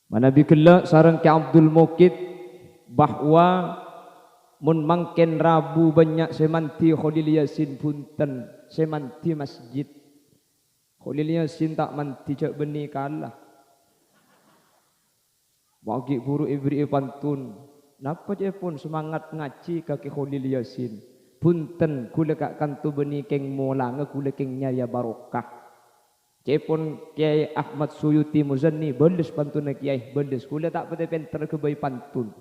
Manabi kelak sareng Ki Abdul Mukid bahwa mun mangken Rabu banyak semanti Khalil Yasin punten semanti masjid. Khalil Yasin tak manti cak beni kalah. Bagi guru ibri pantun. Napa je pun semangat ngaji kaki Khalil Yasin. Punten kula kak kantu beni keng molang kula keng nyaya barokah. Cepon Kiai Ahmad Suyuti Muzanni beles pantun Kiai beles kula tak pada penter ke bayi pantun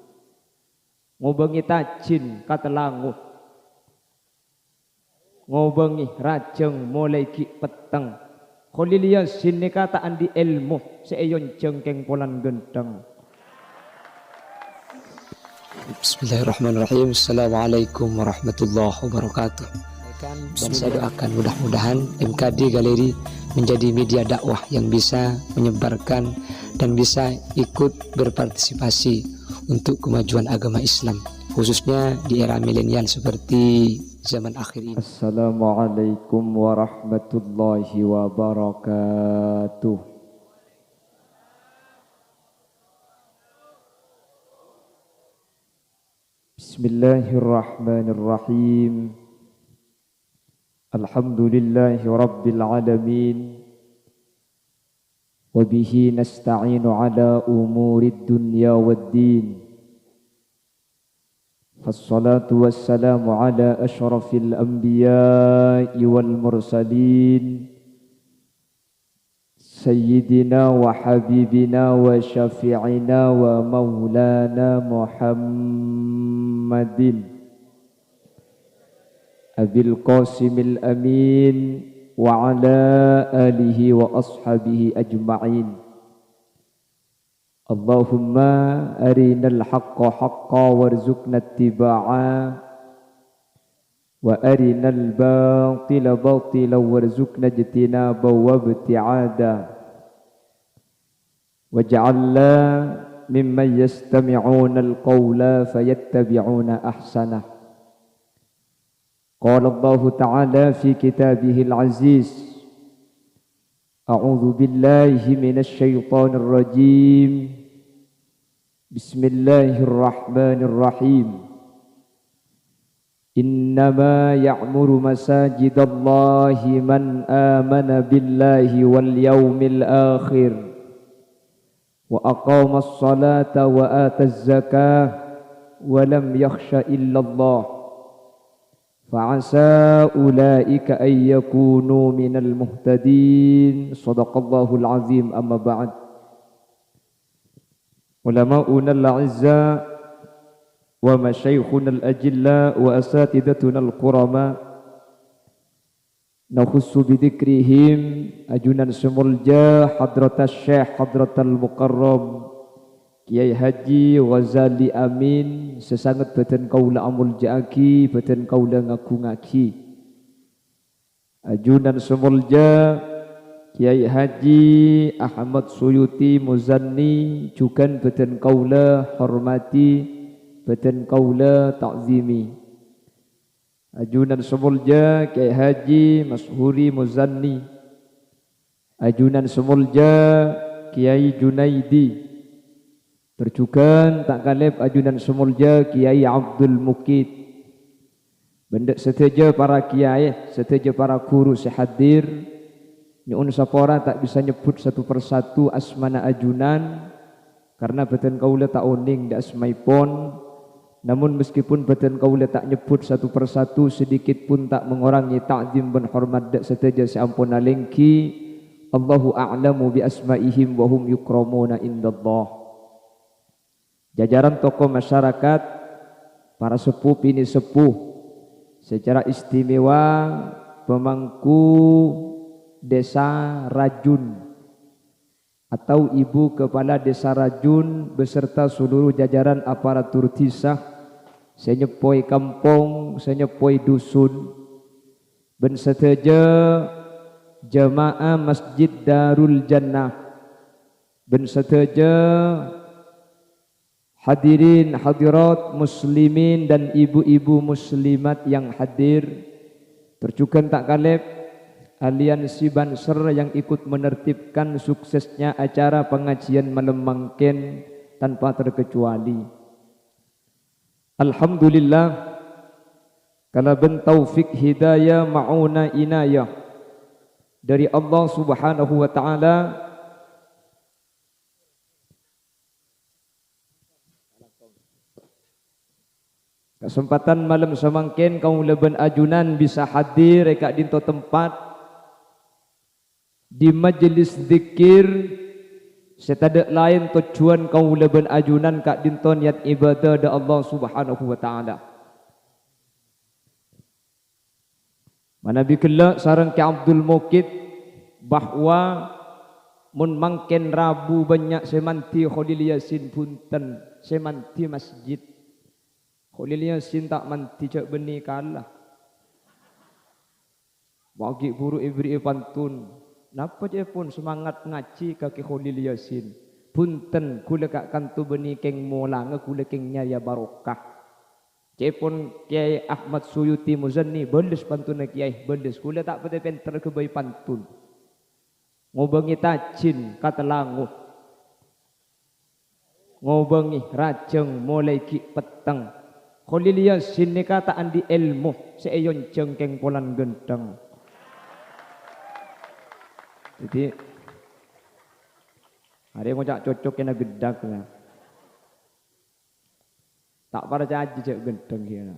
ngobangi tajin kata langu ngobangi rajeng mulai ki peteng Khalil Yasin ni kata andi ilmu seayon jengkeng polan genteng. Bismillahirrahmanirrahim. Assalamualaikum warahmatullahi wabarakatuh. Dan saya doakan mudah-mudahan MKD Galeri menjadi media dakwah yang bisa menyebarkan dan bisa ikut berpartisipasi untuk kemajuan agama Islam, khususnya di era milenial seperti zaman akhir ini. Assalamualaikum warahmatullahi wabarakatuh. Bismillahirrahmanirrahim. Alhamdulillahi rabbil alamin. Wa bihi nasta'inu ala umurid dunya waddin. Fassalatu wassalamu ala ashrafil anbiya'i wal mursalin. Sayyidina wa habibina wa syafi'ina wa maulana Muhammadin Abil Qasimil Amin wa ala alihi wa ashabihi ajma'in. Allahumma arinal haqqa haqqa warzuqna ittiba'a wa arinal batila batila warzuqna ijtinaba wa ibti'ada waj'alna mimman yastami'una al-qawla fayattabi'una ahsanah. Qala Allah Ta'ala fi kitabihil aziz. A'udzu billahi minasy syaithanir rajim. Bismillahirrahmanirrahim. Innama ya'muru masajidallahi man amana billahi wal yawmil akhir wa aqamas salata wa ataz zakah wa lam yakhsha illallah. Fa'asa ulaika ay yakunu minal muhtadin. Sadaqallahul azim. Amma ba'd. Ulama'una al-a'izza wa masyaykhuna al-ajilla wa asatidatuna al-qurama nakhussu bidzikrihim ajunan sumulja hadratas syekh hadratal mukarram Kiai Haji Ghazali Amin sesangat badan kaula amul ja'aki badan kaula ngaku ngaki ajunan semulja Kiai Haji Ahmad Suyuti Muzanni juga badan kaula hormati badan kaula ta'zimi ajunan semulja Kiai Haji Mashuri Muzanni ajunan semulja Kiai Junaidi Terjugan tak kalib ajunan semulja Kiai Abdul Mukid. Benda seteja para kiai, seteja para guru sehadir. Nyun sapora tak bisa nyebut satu persatu asmana ajunan karena badan kaula tak oning dak asmaipun. Namun meskipun badan kaula tak nyebut satu persatu sedikit pun tak mengurangi ta'zim dan hormat dak seteja seampuna lengki. Allahu a'lamu bi asmaihim wa hum yukramuna indallah. Jajaran tokoh masyarakat, para sepuh ini sepuh, secara istimewa pemangku desa Rajun atau ibu kepala desa Rajun beserta seluruh jajaran aparatur tisah, senyepoi kampung, senyepoi dusun, ben seteja jamaah Masjid Darul Jannah, ben seteja hadirin hadirat muslimin dan ibu-ibu muslimat yang hadir terjukan tak kalib aliansi Banser yang ikut menertibkan suksesnya acara pengajian malam mangken tanpa terkecuali. Alhamdulillah, kalau ben taufik hidayah ma'una inayah dari Allah Subhanahu wa taala, kesempatan malam semangkin kaum leben ajunan bisa hadir reka dinto tempat di majelis zikir setada lain tujuan kaum leben ajunan kak dinto niat ibadah da Allah Subhanahu wa taala. Manabi kelak sareng ke Abdul Mukid bahwa mun mangken Rabu banyak semanti Khalil Yasin punten semanti masjid Khalil Yasin tak manti cak beni kalah bagi guru ibri pantun napa je pun semangat ngaji kaki Khalil Yasin punten kula kak kantu beni keng molang kula keng nyaya barokah. Cepon Kiai Ahmad Suyuti Muzanni beles pantun Kiai beles kula tak pada penter ke bayi pantun ngobangi tacin kata langu ngobangi rajeng mulai ki peteng Khalil Yasin ni kata andi ilmu seayon jengkeng polan gendeng. Jadi ada yang ngocak cocok kena gedak lah. Tak pada caji cek gendeng kira.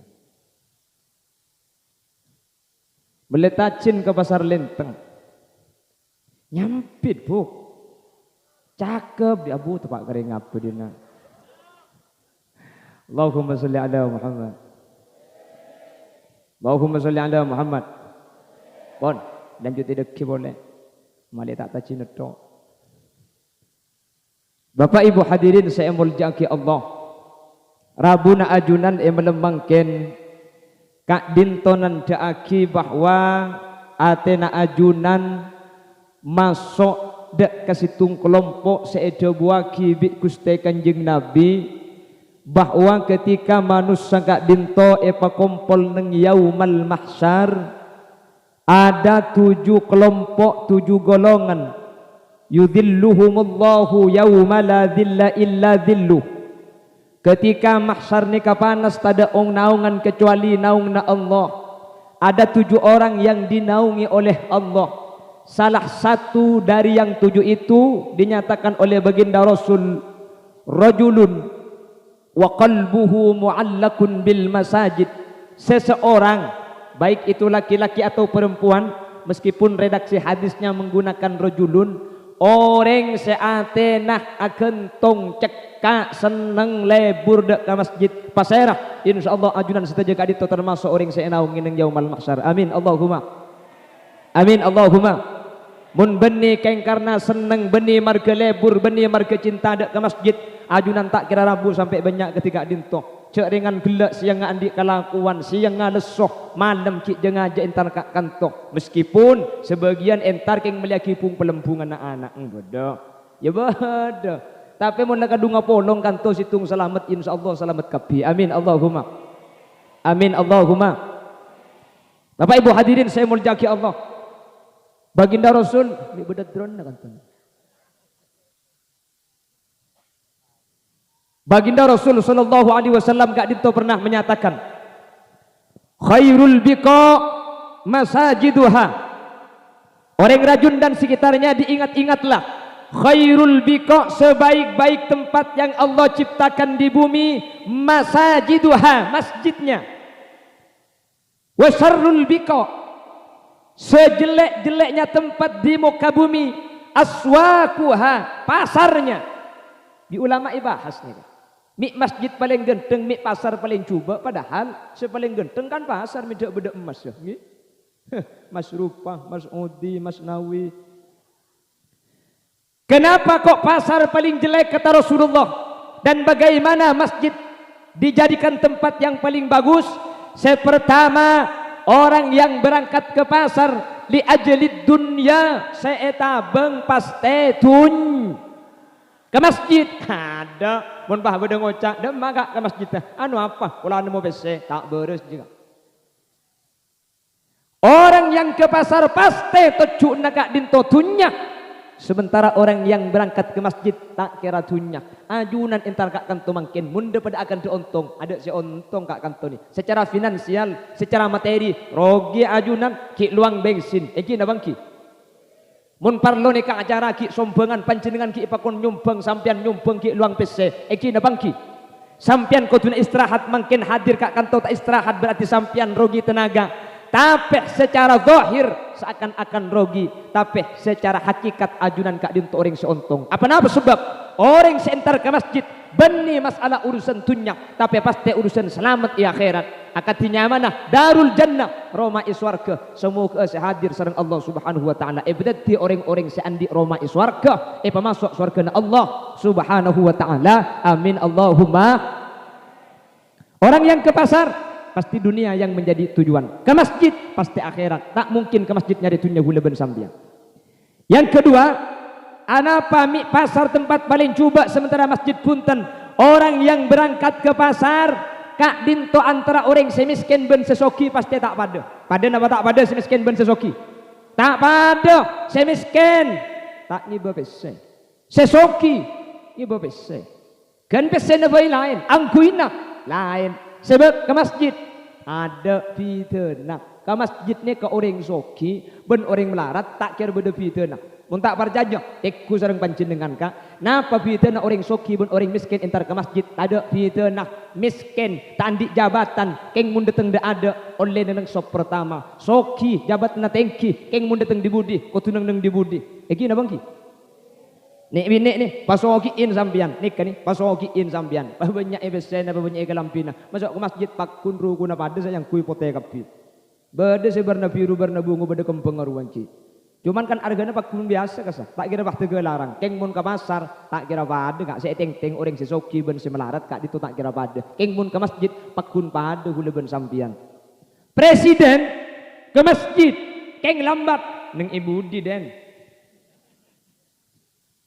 Meletacin ke pasar Lenteng. Nyampit bu. Cakep dia bu tepak kering apa dia nak. Allahumma salli ala Muhammad. Allahumma salli ala Muhammad. Bon, lanjut deki boleh. Malik tak tacin itu. Bapak Ibu hadirin saya muljaki Allah. Rabu na ajunan melembangkan kak dintonan daaki bahwa atena ajunan masuk dek kasitung kelompok seedo buaki bi Gusti Kanjeng Nabi bahwa ketika manusia kak dinto epa kompol neng yaumal mahsyar ada 7 kelompok 7 golongan yudhilluhumullahu yauma la dhilla illa dhilluh. Ketika mahsyar ni kapanas tada ong naungan kecuali naungna Allah. Ada 7 orang yang dinaungi oleh Allah. Salah satu dari yang 7 itu dinyatakan oleh baginda Rasul, rajulun wa qalbuhu mu'allakun bil masajid. Seseorang, baik itu laki-laki atau perempuan, meskipun redaksi hadisnya menggunakan rajulun, orang seatenah akan tong cekak seneng lebur dek ke masjid Pasirah. Insyaallah ajunan setaja kadi itu termasuk orang seenaung ngineng yaumal mahsyar. Amin Allahumma. Amin Allahumma. Mun beni keng karena seneng beni marga lebur beni marga cinta dek ke masjid ajunan tak kira Rabu sampai banyak ketika dinto. Cek dengan gelak siang andi kelakuan siang lesoh malam cik jengaja entar kak kanto meskipun sebagian entar keng meliaki pung pelembungan anak bodoh ya bodoh tapi mun nakadunga polong kanto situng selamat insyaallah selamat kapi amin Allahumma amin Allahumma. Bapak Ibu hadirin saya muljaki Allah baginda Rasul ni bedat drone na kanto. Baginda Rasul sallallahu alaihi wasallam gak dito pernah menyatakan khairul biqa masajiduha. Orang rajun dan sekitarnya diingat-ingatlah. Khairul biqa sebaik-baik tempat yang Allah ciptakan di bumi masajiduha masjidnya. Wa syarrul biqa sejelek-jeleknya tempat di muka bumi aswaquha pasarnya. Di ulama ibahas nih. Mik masjid paling genteng, mik pasar paling coba. Padahal sepaling genteng kan pasar tidak beda emas ya. Mas Rupa, Mas Odi, Mas Nawi. Kenapa kok pasar paling jelek kata Rasulullah? Dan bagaimana masjid dijadikan tempat yang paling bagus? Pertama, orang yang berangkat ke pasar li ajlid dunya seetabeng paste tun ke masjid ada mun bah beda ngocak dan maga ke masjid anu apa ulah mau bese tak beres juga Orang yang ke pasar pasti tujuh nakak dinto tunyak. Sementara orang yang berangkat ke masjid tak kira tunyak. Ajunan entar kak kanto mungkin munda pada akan diuntung. Ada si untung kak kanto ni. Secara finansial, secara materi, rogi ajunan ki luang bensin. Eki na bangki. Mun parlo ni kak acara ki sombengan panjenengan ki ipakon nyumbang sampian nyumbang ki luang PC. Eki na bangki. Sampian kau tuna istirahat mungkin hadir kak kanto tak istirahat berarti sampian rogi tenaga. Tapi secara zahir seakan-akan rogi, tapi secara hakikat ajunan kak dinto orang seuntung. Apa sebab orang seentar ke masjid beni masalah urusan dunia, tapi pasti urusan selamat di akhirat. Akatinya mana? Darul jannah, Roma iswarga. Semoga sehadir sareng Allah Subhanahu wa taala. Berarti orang-orang seandi Roma iswarga, pemasuk surga Allah Subhanahu wa taala. Amin Allahumma. Orang yang ke pasar pasti dunia yang menjadi tujuan. Ke masjid pasti akhirat. Tak mungkin ke masjid nyari dunia gula ben sambian. Yang kedua, anapa mi pasar tempat paling coba sementara masjid punten. Orang yang berangkat ke pasar kak dinto antara orang semiskin ben sesoki pasti tak pada. Pada napa tak pada semiskin ben sesoki? Tak pada semiskin. Tak ngiba pese. Sesoki ngiba pese. Kan pese na lain, angkuina lain. Sebab ke masjid ada fitnah. Ke masjid ni ke orang soki, ben orang melarat tak kira beda fitnah. Mun tak parjajah, teku sareng panjenengan kak. Napa fitnah orang soki ben orang miskin entar ke masjid? Ada fitnah miskin, tandik jabatan, keng mun dateng dak ada oleh nang sop pertama. Soki jabatan tengki, keng mun dateng di budi, ko tunang nang di budi. Iki na bangki? Nek bini ni pasokiin sampian, nik kan ni pasokiin sampian. Banyak ebesen, banyak kelampina. Masuk ke masjid pak kunru kuna pada sayang kui pote kapi. Bade sebarna biru barna bungu bade kempeng aruan ki. Cuman kan harganya pak kun biasa kasah. Tak kira waktu gelarang. Keng mun ke pasar tak kira pada kak saya teng orang sesoki ben semelarat kak itu tak kira pada. Keng mun ke masjid pak kun pada hule ben sampian. Presiden ke masjid keng lambat neng ibu di den.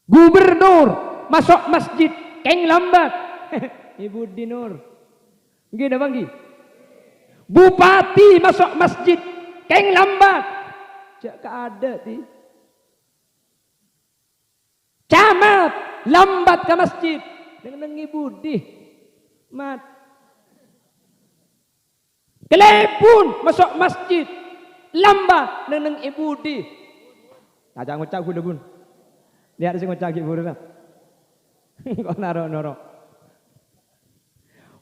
Gubernur masuk masjid keng lambat. Ibu Dinur gini banggi. Bupati masuk masjid keng lambat. Jak ada ti. Camat lambat ke masjid dengan ibu di mat. Telepon masuk masjid lambat dengan ibu di. Ajak ngucap kuda bun. Lihat sing ngocaki buruna. Kok naro-naro.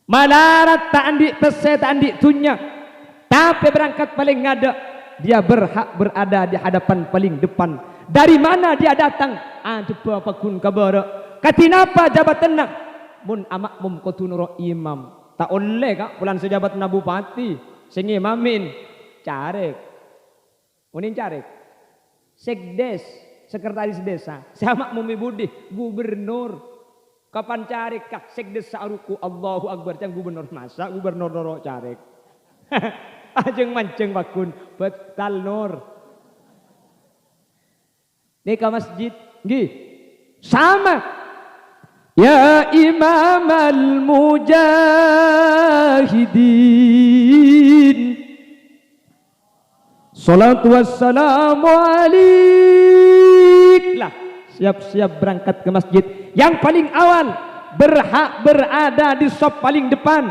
Malarat tak andik pese tak andik tunya. Tapi berangkat paling ngada. Dia berhak berada di hadapan paling depan. Dari mana dia datang? Ada apa kun kabara. Katinapa jabatan nak? Mun amak mum kotunuro imam. Tak oleh kak pulan sejabat na bupati. Sing imamin. Carek. Unin carek. Sekdes. Sekretaris desa, sama mumi budi, gubernur, kapan carik kak sekdes saaruku Allahu Akbar, cang gubernur masa gubernur dorok carik, ajeng manceng bakun, betal nur, neka masjid, gi, sama, ya imam al mujahidin, salatu wassalamu alaihi. Siap-siap berangkat ke masjid. Yang paling awal berhak berada di sop paling depan.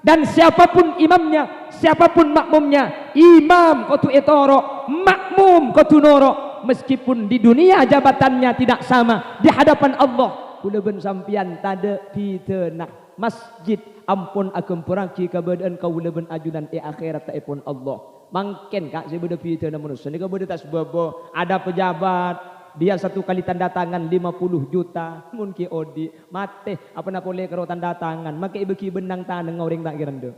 Dan siapapun imamnya, siapapun makmumnya, imam kotu etoro, makmum kotu noro, meskipun di dunia jabatannya tidak sama, di hadapan Allah kula ben sampian tada fitnah masjid ampun akan perangki kabadaan kaula ben ajunan akhirat taipun Allah. Mungkin kak saya beda fitnah manusia ni kabada tak sebab ada pejabat dia satu kali tanda tangan 50 juta mungkin odi mate apa nak boleh karo tanda tangan maka ibeki benang tanang orang tak kira ndo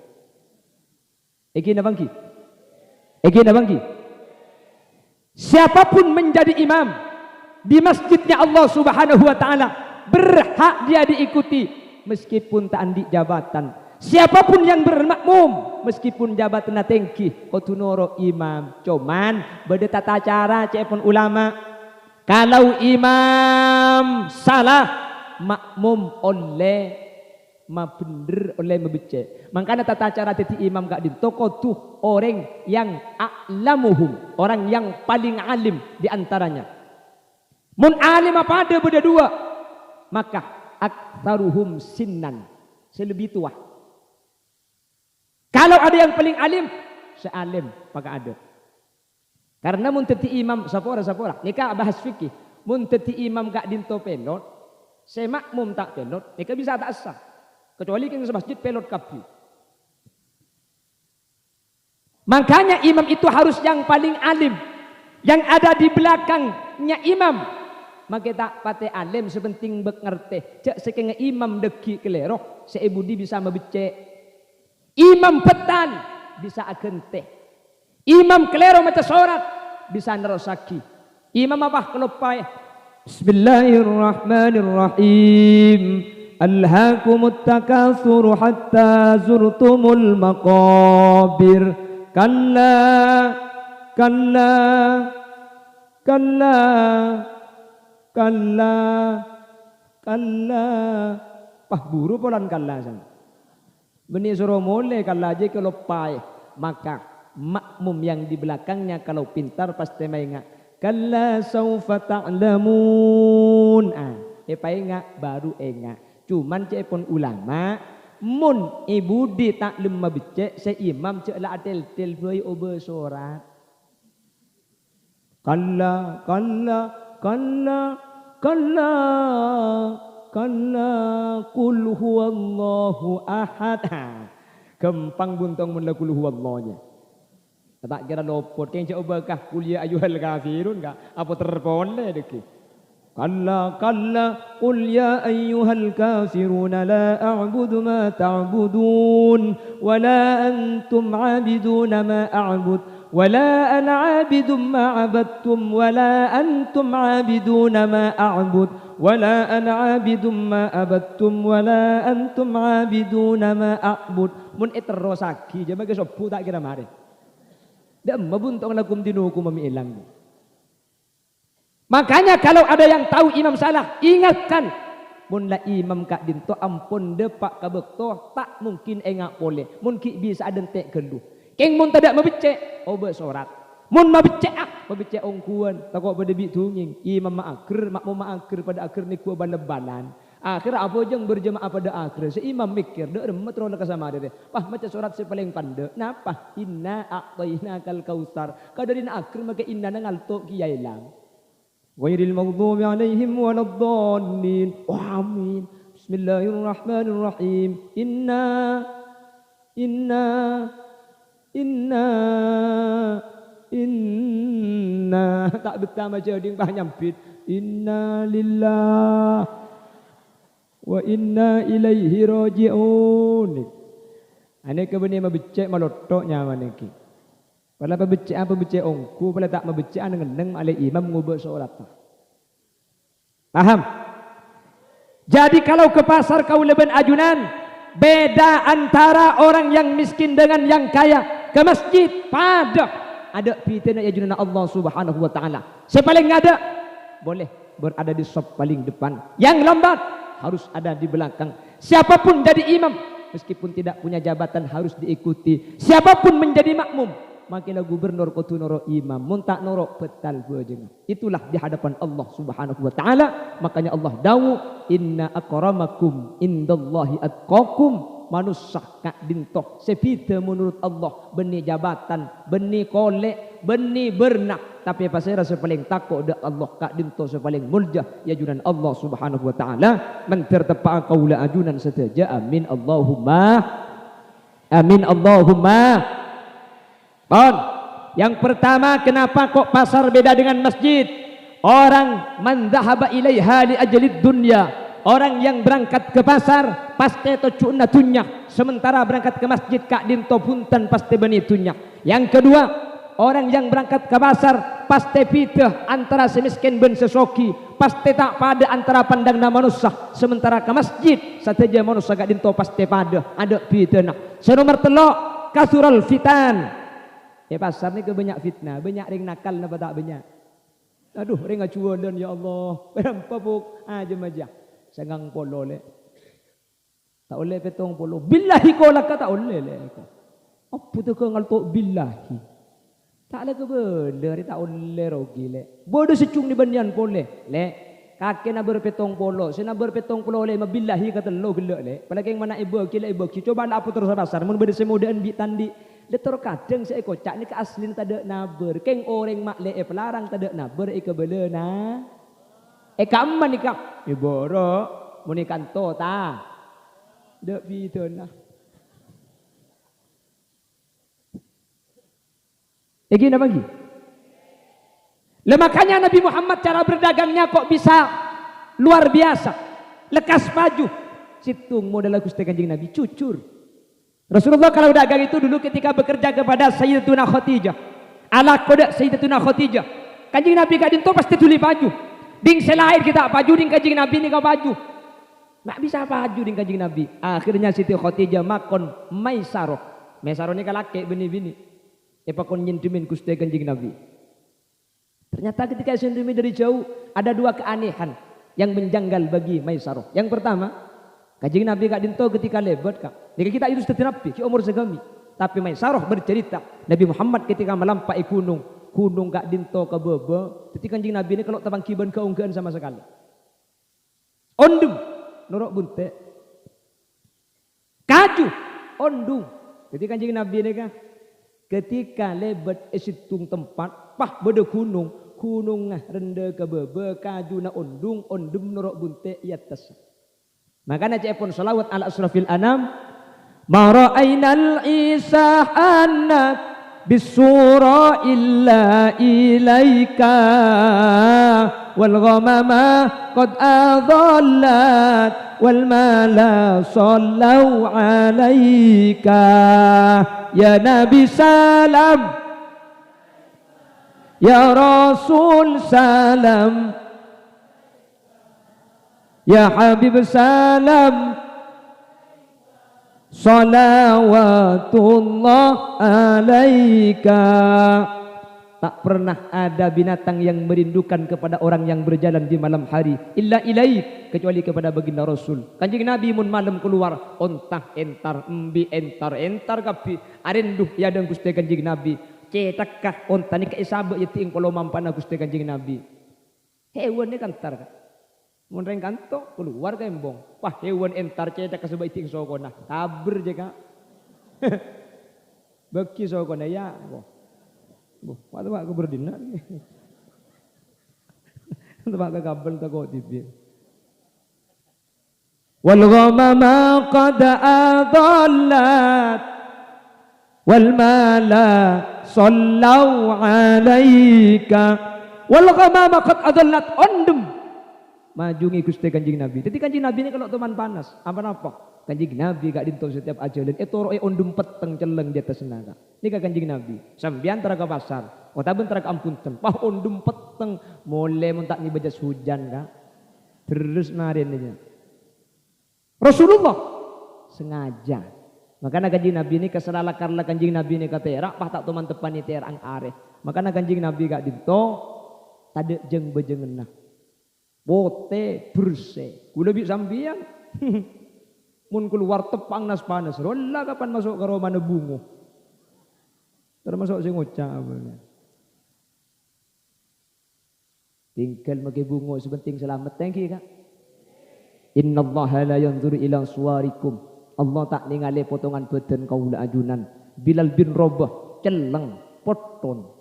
iki na bangki siapapun menjadi imam di masjidnya Allah Subhanahu wa taala berhak dia diikuti meskipun tak andik jabatan. Siapapun yang bermakmum meskipun jabatan tengki kotunoro imam. Cuman beda tata cara cepun ulama. Kalau imam salah makmum oleh ma bener oleh membecek. Makanya tata cara teti imam gak di toko tuh orang yang a'lamuhum, orang yang paling alim di antaranya. Mun alim apa ada beda dua, maka aktsaruhum sinnan, selebih tua. Kalau ada yang paling alim, sealim maka ada. Karena mun teti imam sapora nikah bahas fikih. Mun teti imam gak dinto pelot, semakmum tak pelot, nikah bisa tak sah. Kecuali keng masjid pelot kapi. Makanya imam itu harus yang paling alim, yang ada di belakangnya imam. Maka tak pate alim sepenting mengerti. Cek sekenge imam deki kelerok, seebudi bisa membecek. Imam petan bisa agente. Imam kelero maca surat bisa nerosaki. Imam apa kelopai? Bismillahirrahmanirrahim. Alhaakumut takatsur hatta zurtumul maqabir. Kalla kalla kalla kalla kalla. Pah buru polan kalla sana. Beni suruh mulai kalau aja kalau pai, maka makmum yang di belakangnya kalau pintar pasti maingat. Kalla saufa ta'lamun. Pai enggak baru enggak. Cuman cek pun ulama, mun ibu di taklum mabecek, seimam cek la atel boy ober surat. Kalla kalla kalla kalla. Kalla qul huwallahu ahad. Kempang buntong mun la qul huwallahnya. Tak kira lopot keng coba kah kuliah ayyuhal kafirun kah apa terpole deki. Kalla kalla qul ya ayyuhal kafirun la a'budu ma ta'budun wa la antum 'abidun ma a'bud wa la ana 'abidun ma 'abadtum wa la antum 'abidun ma a'bud wala ana abidum ma abattum wala antum abiduna ma a'bud. Mun eterosaki jama ke sopu tak kira mare. Dak mabuntong lakum dinukum mamiilang. Makanya kalau ada yang tahu imam salah, ingatkan. Mun la imam kak dinto ampun depak kabekto tak mungkin engak boleh. Mun ki bisa adentek kendu. Keng mun tadak mabecek obe sorat. Mun mabecek ongkuan takok pada bi tunging imam ma'akhir makmum ma'akhir pada akhir ni ku balebalan akhir apa jeng berjemaah pada akhir se imam mikir dek remet ro kasama deh pah maca surat se paling pande napa inna a'tainakal kautsar kadarina akhir maka inna ngalto kiai lang ghairil maghdubi alaihim waladdallin amin. Bismillahirrahmanirrahim. Inna tak betah macam dia bah nyampit. Inna lillah wa inna ilaihi raji'un. Ane ke beni mabecek malotoknya maneki. Pala pabecek ongku pala tak mabecek ane ngeneng ale imam ngubah solat. Paham? Jadi kalau ke pasar kau leben ajunan, beda antara orang yang miskin dengan yang kaya. Ke masjid pada ada pitena ya junana Allah Subhanahu wa taala. Sepaling ada boleh berada di sop paling depan. Yang lambat harus ada di belakang. Siapapun jadi imam meskipun tidak punya jabatan harus diikuti. Siapapun menjadi makmum makilah gubernur kudu noro imam mun tak noro petal beujeung. Itulah di hadapan Allah Subhanahu wa taala. Makanya Allah dawu inna akramakum indallahi atqakum. Manusia kak dintoh sepite menurut Allah benih jabatan, benih kolek, benih bernak. Tapi apa saya rasa paling takut dak Allah kak dintoh sepaling mulja ya junan Allah Subhanahu wa taala mentertepa qaula ajunan saja. Amin Allahumma amin Allahumma. Bon, yang pertama kenapa kok pasar beda dengan masjid? Orang man dhahaba ilaiha li ajlid dunya. Orang yang berangkat ke pasar pasti tocuna tunya, sementara berangkat ke masjid kak dinto punten pasti beni tunya. Yang kedua, orang yang berangkat ke pasar pasti piteh antara semiskin ben sesoki, pasti tak pada antara pandangna manusia, sementara ke masjid sateja manusia kak dinto pasti pada ada pitena. Senomor telok kasural fitan. Pasar ni ke banyak fitnah, banyak ring nakal napa tak banyak. Aduh ring acuan ya Allah, berapa buk aja majah. Sangang polo le. Tak boleh petong puluh. Billahi kau laka tak boleh le. Apa tu kau ngaltok billahi? Tak ada kebenar, tak boleh rogi le. Bodoh secung di banyan boleh le. Kakek nak berpetong polo, saya nak berpetong polo le. Billahi kata lo gelak le. Apalagi yang mana ibu kila ibu. Coba nak apa terus dasar. Mun berde semudahan bi tandi. Dia terkadang saya kocak ni ke aslin tak ada naber. Keng orang mak le pelarang tak ada naber kebele na. Kaman ni kak. Boro, mun ikan to ta. Dek bitu nah. Lagi nak bagi? Makanya Nabi Muhammad cara berdagangnya kok bisa luar biasa. Lekas maju. Situng modal Gusti Kanjeng Nabi cucur. Rasulullah kalau dagang itu dulu ketika bekerja kepada Sayyidatuna Khadijah. Ala kodak Sayyidatuna Khadijah. Kanjeng Nabi gak dinto pasti tuli baju. Ding selain kita baju ding Kanjeng Nabi ni kau baju. Mak bisa baju ding Kanjeng Nabi. Akhirnya Siti Khadijah makon Maisaroh. Maisaroh ni kalake bini-bini. Epakon nyentumin Gusti Kanjeng Nabi. Ternyata ketika sentimi dari jauh ada dua keanehan yang menjanggal bagi Maisaroh. Yang pertama, Kanjeng Nabi gak dinto ketika lebat kak. Jika kita itu sudah Nabi, ki umur segami. Tapi Maisaroh bercerita Nabi Muhammad ketika melampai gunung gak dinto ke bebe. Ketika Kanjeng Nabi ini kalau tabang kiban keunggahan sama sekali. Ondum, norok bunte. Kaju, ondum. Ketika Kanjeng Nabi ini kan, ketika lebat esitung tempat, pah beda gunung ngah rende ke bebe, kaju na ondum norok bunte iatas. Makanya cepon salawat ala asrafil anam. Ma ra'ainal isa anak bisura illa ilaika wal ghamama qad adallat wal mala sallau alaika ya Nabi salam ya Rasul salam ya Habib salam salawatullah alaika. Tak pernah ada binatang yang merindukan kepada orang yang berjalan di malam hari illa ilaik, kecuali kepada baginda Rasul. Kanjeng Nabi mun malam keluar ontah entar embi entar kapi arenduh ya dan Gusti Kanjeng Nabi cetakah onta ni kaisabe yeti ing polo mampana Gusti Kanjeng Nabi. Hewan ni kantar mun reng kanto keluar ka embong. Wah hewan entar cetak kasebab iting sokona. Kaber je ka. Beki sokona ya. Boh, waktu aku berdina. Tempat ke kabel tak kau TV. Wal ghamama qad adallat wal mala sallau alaika wal ghamama qad adallat ondem majungi Gusti Kanjeng Nabi. Jadi Kanjeng Nabi ini kalau teman panas, apa-apa. Kanjeng Nabi gak dinto setiap ajalan. Roe ondum peteng celeng di atas naga. Ini kan Kanjeng Nabi. Sambian tera ke pasar. Kota bentar ke ampunten. Pah ondum peteng. Mulai mentak ni bajas hujan kak. Terus mariannya. Rasulullah sengaja. Makanya Kanjeng Nabi ini keselala karena Kanjeng Nabi ini kata erak. Pah tak teman tepan ni terang areh. Makanya Kanjeng Nabi gak dinto. Tade jeng bejengenah. Bote bersih. Ku lebih sambian. Mun keluar tepang nas panas. Rolla kapan masuk ke rumah nebungu. Termasuk sing ngucap. Tinggal make bungo sebenting selamat. Thank you kak. Inna Allah la yanzuru ila suwarikum. Allah tak ningali potongan badan kaula ajunan. Bilal bin Rabah celeng poton.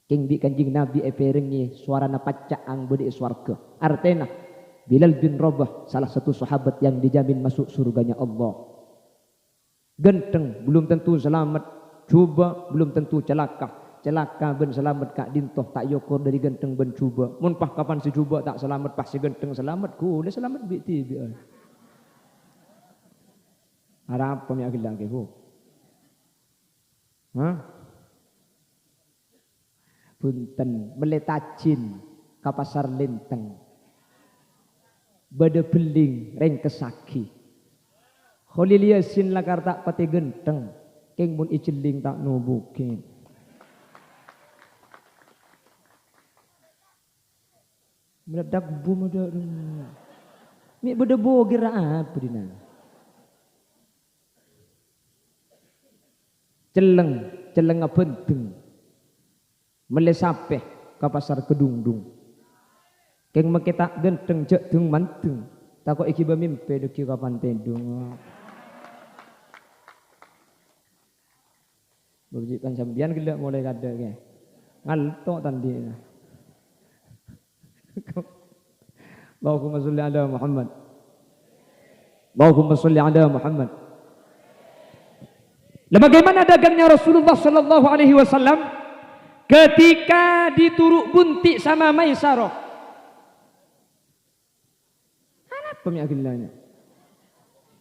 King bi Kanjeng Nabi eperengi suarana pacaang bede swarga. Artena Bilal bin Rabah salah satu sahabat yang dijamin masuk surganya Allah. Genteng belum tentu selamat, cuba belum tentu celaka. Celaka ben selamat kak dintoh tak yokor dari genteng ben cuba. Mun pah kapan si cuba tak selamat pah si genteng selamat ku udah selamat bi ti. Harap pemi akil lagi ku. Hah? Punten meletacin ka pasar lenteng. Bada beling reng kesaki. Khalil Yasin lakar tak pati genteng. Keng mun iceling tak nubukin. Meledak bum ada. Mi beda bogir apa dina. celeng benteng melesapeh ke pasar kedungdung keng makita genteng cek dung manteng takut iki bemimpe deki kapan tendung berjikan sambian gila mulai kada ke ngaltok tadi Allahumma sholli ala Muhammad Allahumma sholli ala Muhammad. Bagaimana dagangnya Rasulullah sallallahu alaihi wasallam ketika dituruk buntik sama Maisarah? Apa miagilanya?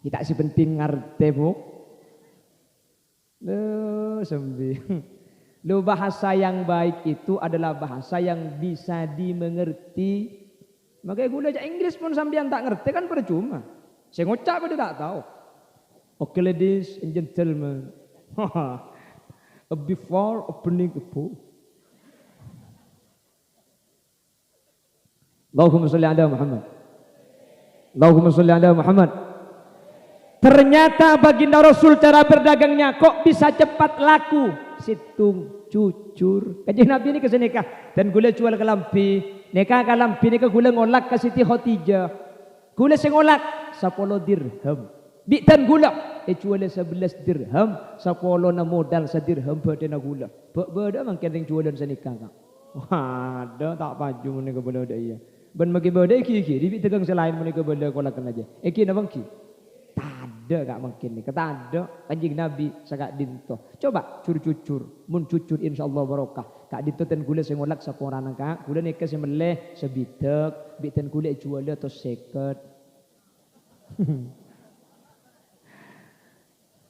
Kita si penting ngerti bu. Lo bahasa yang baik itu adalah bahasa yang bisa dimengerti. Makanya gula aja Inggris pun sambian tak ngerti kan percuma. Saya ngucap dia tak tahu. Okay ladies and gentlemen. Before opening the book. Allahumma sholli ala Muhammad. Allahumma sholli ala Muhammad. Ternyata baginda Rasul cara berdagangnya kok bisa cepat laku. Situng jujur. Kanjeng Nabi ini kesini kah? Dan gula jual ke lampi. Neka ke lampi neka gula ngolak ke Siti Khadijah. Gula sengolak 10 dirham. Bitan gula jual 11 dirham. 10 na modal 1 dirham pada na gula. Beda mangken ring jualan senikah kak. Ada tak paju menika bela iya. Ben magi beda iki di tegang selain menika bela kolakan aja. Iki na bangki. Tada kak mungkin nih. Kata ada Kanjeng Nabi sakak dinto. Coba jujur, mun jujur insyaallah barokah. Kak dinto ten gula sing ngolak saporana kak. Gula nika sing meleh sebitek, biten gula jual atau 50.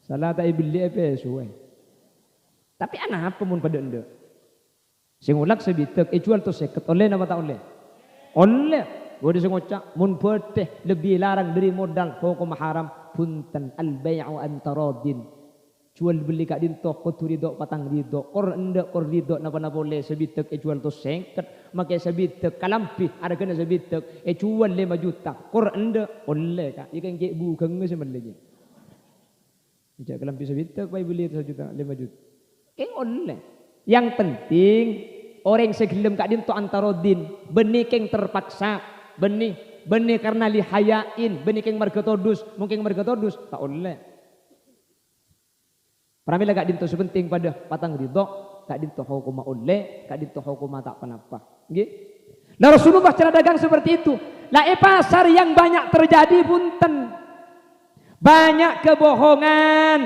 Salah tak ibli apa suwe. Tapi anak apa mun pada ende. Sing ngolak sebitek jual atau 50 oleh nama tak oleh. Oleh. Gua sing ngocak mun beteh lebih larang dari modal hukum haram punten al bai'u antaradin. Jual beli kak dinto kudu ridho patang ridho kor endek kor ridho napa boleh sebitek jual to 50 make sebitek kalampi ada kena sebitek jual 5 juta kor endek oleh kak ikan ke bukan nge semeleh je kalampi sebitek pai beli 1 juta 5 juta keng oleh yang penting orang segelem kak dinto antaradin benih keng terpaksa benih karena lihayain benih keng marga todus mungkin marga todus tak oleh. Pramila kak dinto sepenting pada patang ridho, kak dinto hukuma oleh, kak dinto hukuma tak penapa. Nggih. Nah Rasulullah cara dagang seperti itu. Lah pasar yang banyak terjadi punten. Banyak kebohongan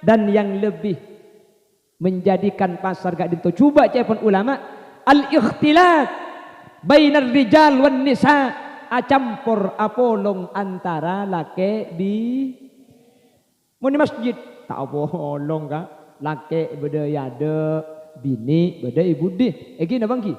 dan yang lebih menjadikan pasar kak dinto coba cepon ulama al-ikhtilat bainar rijal wan nisa acampur apolong antara laki di mun masjid tak bolong kak laki beda yade bini beda ibu deh egi na bangki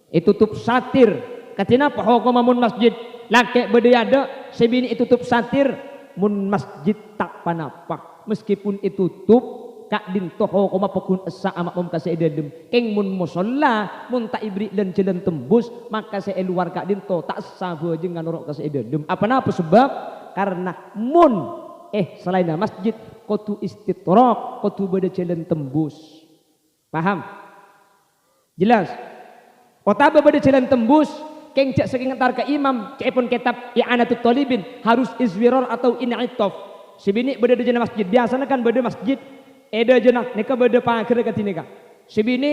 itu tutup satir katina apa hukum mun masjid laki beda yade sebini itu tutup satir mun masjid tak panapa meskipun itu tutup kak dinto hukum pekun esa amak mum kasih dedem keng mun musalla mun tak ibri dan jalan tembus maka saya luar kak dinto tak sabu jengan orok kasih dedem apa napa sebab karena mun selain masjid kotu istitrok kotu beda jalan tembus paham jelas kota beda jalan tembus keng cek saking antar ke imam cek pun kitab i'anatut talibin harus izwiror atau in'itof sebini beda jalan masjid biasanya kan beda masjid eda jenah neka beda pagar ke tinika sebini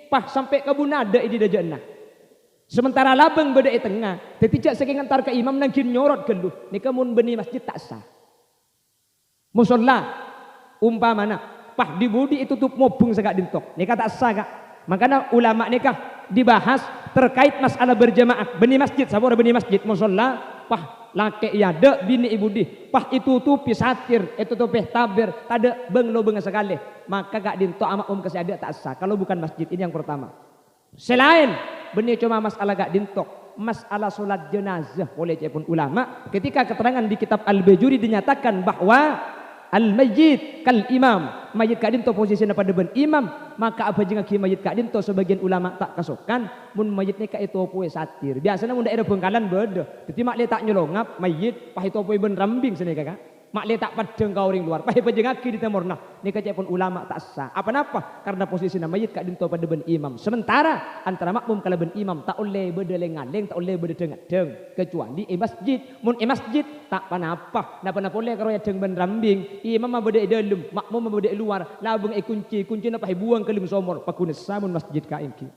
pah sampai ke bunada ini dah jenah sementara labeng beda tengah tapi cek saking antar ke imam nangkin nyorot geluh neka mun beni masjid tak sah musola umpamana pah di budi itu tutup mobung segak dintok nikah tak sah kak makanya ulama nikah dibahas terkait masalah berjamaah beni masjid sabora beni masjid musola pah laki yade bini ibu di pah itu tutupi satir itu tutupi tabir tada benglo benga sekali maka kak dintok amak kasih ada tak sah kalau bukan masjid ini yang pertama selain beni cuma masalah kak dintok masalah solat jenazah oleh cepun ulama ketika keterangan di kitab Al-Bajuri dinyatakan bahwa al-mayyit kal imam mayit kak dinto posisinya pada ben imam maka apa jeung ki mayit kak dinto sebagian ulama tak kasokan mun mayit nika itu poe satir biasanya mun daerah Bengkalan beda dadi mak le tak nyolongap mayit pah itu poe ben rambing sene kak Mak le tak padeng kau orang luar. Pahe pejengaki di timur nah. Ni kecek pun ulama tak sah. Apa napa? Karena posisi nama mayit kak dinto pada ben imam. Sementara antara makmum kala ben imam tak oleh berdelengaleng, tak oleh berdengak-deng. Kecuali masjid. Mun masjid tak panapa. Napa boleh karo ya deng ben rambing. Imam mah bede dalam, makmum mah bede luar. Labeng kunci napa buang ke lim somor. Pakune samun masjid ka ingki.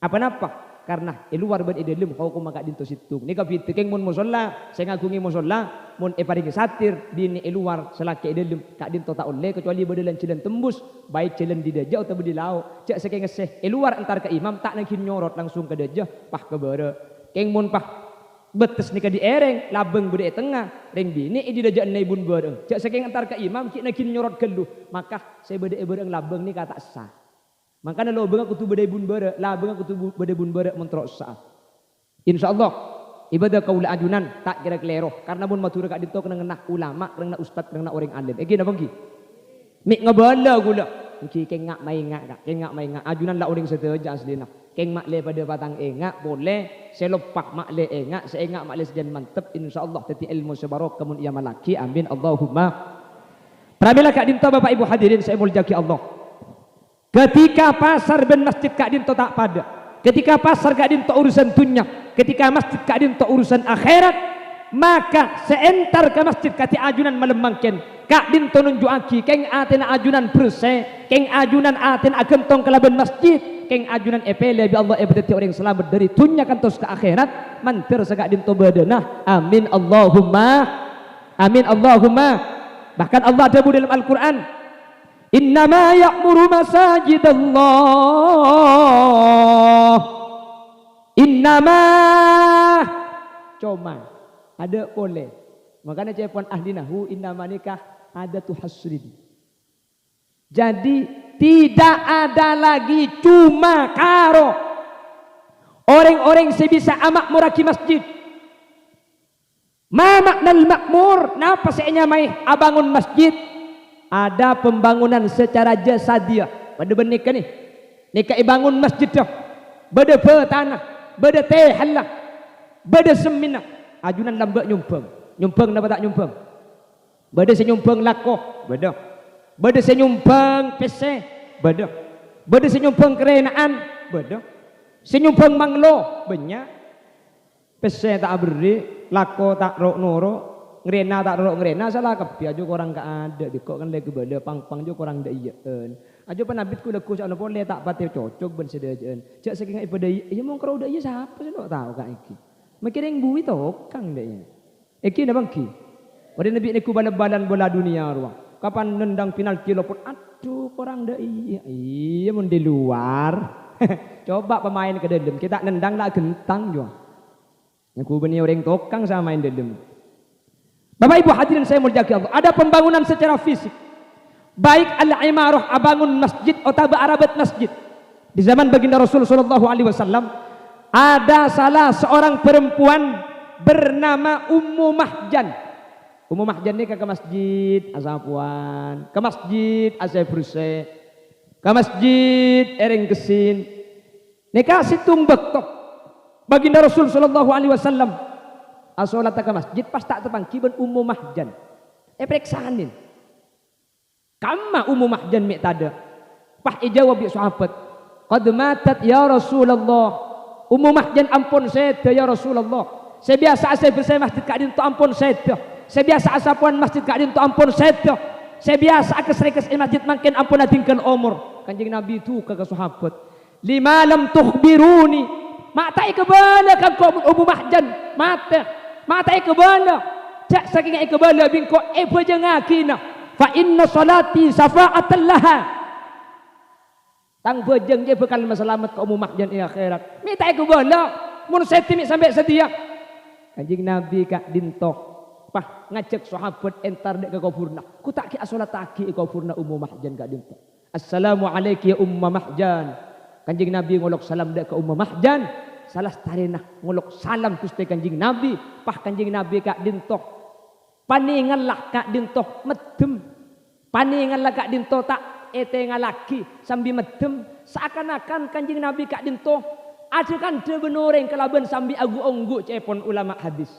Apa napa? Karena luar ben dalam kau maka dinto situ. Ni kapite keng mun musalla, saya ngagungi musalla, mun paringi satir di luar selaki dalam kak dinto tak oleh kecuali bedelan cilen tembus, baik cilen di dajah atau di laut. Cak sekeng ngeseh luar antar ke imam tak nangkin nyorot langsung ke dajah pah ke bare. Keng mun pah betes nika di ereng labeng bede tengah ring bini di dajah nai bun bareng. Cak sekeng antar ke imam cik nangkin nyorot geluh, maka saya bede bareng labeng ni kata sah. Makanya lo bengak kutu bede bun bare, lah bengak kutu bede bun bare mentrok sah. Insyaallah ibadah kaula ajunan tak kira kelero karena mun matur kak dito kena ngenah ulama, kena ustad, kena orang alim. Iki napa ki? Mik ngebala gula. Iki keng ngak mai ngak kak, keng ngak mai ngak ajunan la orang seteja aslina. Keng mak le pada batang engak boleh, selopak mak le engak, seengak mak le sejan mantep insyaallah teti ilmu sebarok kemun ia malaki. Amin Allahumma. Pramila kak dito Bapak Ibu hadirin saya muljaki Allah. Ketika pasar ben masjid kak dinto tak pada, ketika pasar kak dinto urusan dunia, ketika masjid kak dinto urusan akhirat, maka seentar ke masjid kati ajunan melembangkan kak dinto nunjuaki keng aten ajunan perse, keng ajunan aten agentong kelaban masjid, keng ajunan epele bi Allah ebeti orang selamat dari dunia kantos ke akhirat, mantir sekak dinto badanah. Amin Allahumma, amin Allahumma. Bahkan Allah ada dalam Al-Quran, innama ya'muru masajidallah. Innama cuma ada boleh. Makanya cepon ahli nahwu innama nikah ada tu hasrid. Jadi tidak ada lagi cuma karo orang-orang sebisa amak muraki masjid. Ma maknal makmur, napa seenya mai abangun masjid? Ada pembangunan secara jasadiah. Pada benika ni. Nika bangun masjid dah. Bada tanah, bada teh halah, bada semina. Ajunan lambak nyumpang. Nyumpang napa tak nyumpang? Bada senyumpang lakoh, bada. Bada senyumpang pese, bada. Bada senyumpang kerenaan, bada. Senyumpang manglo, banyak. Pese tak beri, lako tak rok noro. Ngerena tak rolok ngerena salah kepi aja korang gak ada di kok kan lagi beda pang jo korang dak ieun aja penabit ku leku sak boleh tak pati cocok ben sedajaan cak saking ibadah iya mong karo dak iya siapa sih dak tahu kak iki mikir yang bui tokang daknya iki na bangki pada nabi niku bal-balan bola dunia ruang kapan nendang penalti lopot aduh korang dak iya mun di luar coba pemain ke dalam kita nendang lah gentang jo aku beni orang tokang sama main dalam. Bapak Ibu hadirin saya muljaki Allah. Ada pembangunan secara fisik. Baik al-imarah abangun masjid atau arabat masjid. Di zaman baginda Rasul sallallahu alaihi wasallam ada salah seorang perempuan bernama Ummu Mahjan. Ummu Mahjan ini ke masjid asapuan, ke masjid asai bersih, ke masjid ereng kesin. Nika situng bektok. Baginda Rasul sallallahu alaihi wasallam asolat ke masjid pas tak tepangki ben Ummu Mahjan. Periksanin. Kama Ummu Mahjan mek tada. Pah ijawab bi sahabat. Qad matat ya Rasulullah. Ummu Mahjan ampun seda ya Rasulullah. Saya biasa asai bersih masjid kak dinto ampun seda. Saya biasa asapuan masjid kak dinto ampun seda. Saya biasa akes-rekes masjid makin ampun adingkan umur. Kanjeng Nabi itu ke sahabat. Lima lam tukhbiruni. Mata ikbala kan kau Ummu Mahjan. Mata ikbala cak saking ikbala bingko bejengakina fa inna salati safa'atan laha tang bejeng je bekal masalamat ka Ummu Mahjan ing akhirat minta ikbala mun setimi sampai sedia Kanjeng Nabi kak dintoh pah ngajak sahabat entar dek ke kufurna ku tak ki salat taki kufurna Ummu Mahjan kak dintoh assalamu alayki ya Ummu Mahjan Kanjeng Nabi ngolok salam dek ke Ummu Mahjan salah tarina ngolok salam Gusti Kanjeng Nabi pah Kanjeng Nabi kak dintoh paninganlah kak dintoh medem paninganlah kak dintoh tak ngalaki sambil medem seakan-akan Kanjeng Nabi kak dintoh ada kan de benoreng kelaban sambil agu onggu cepon ulama hadis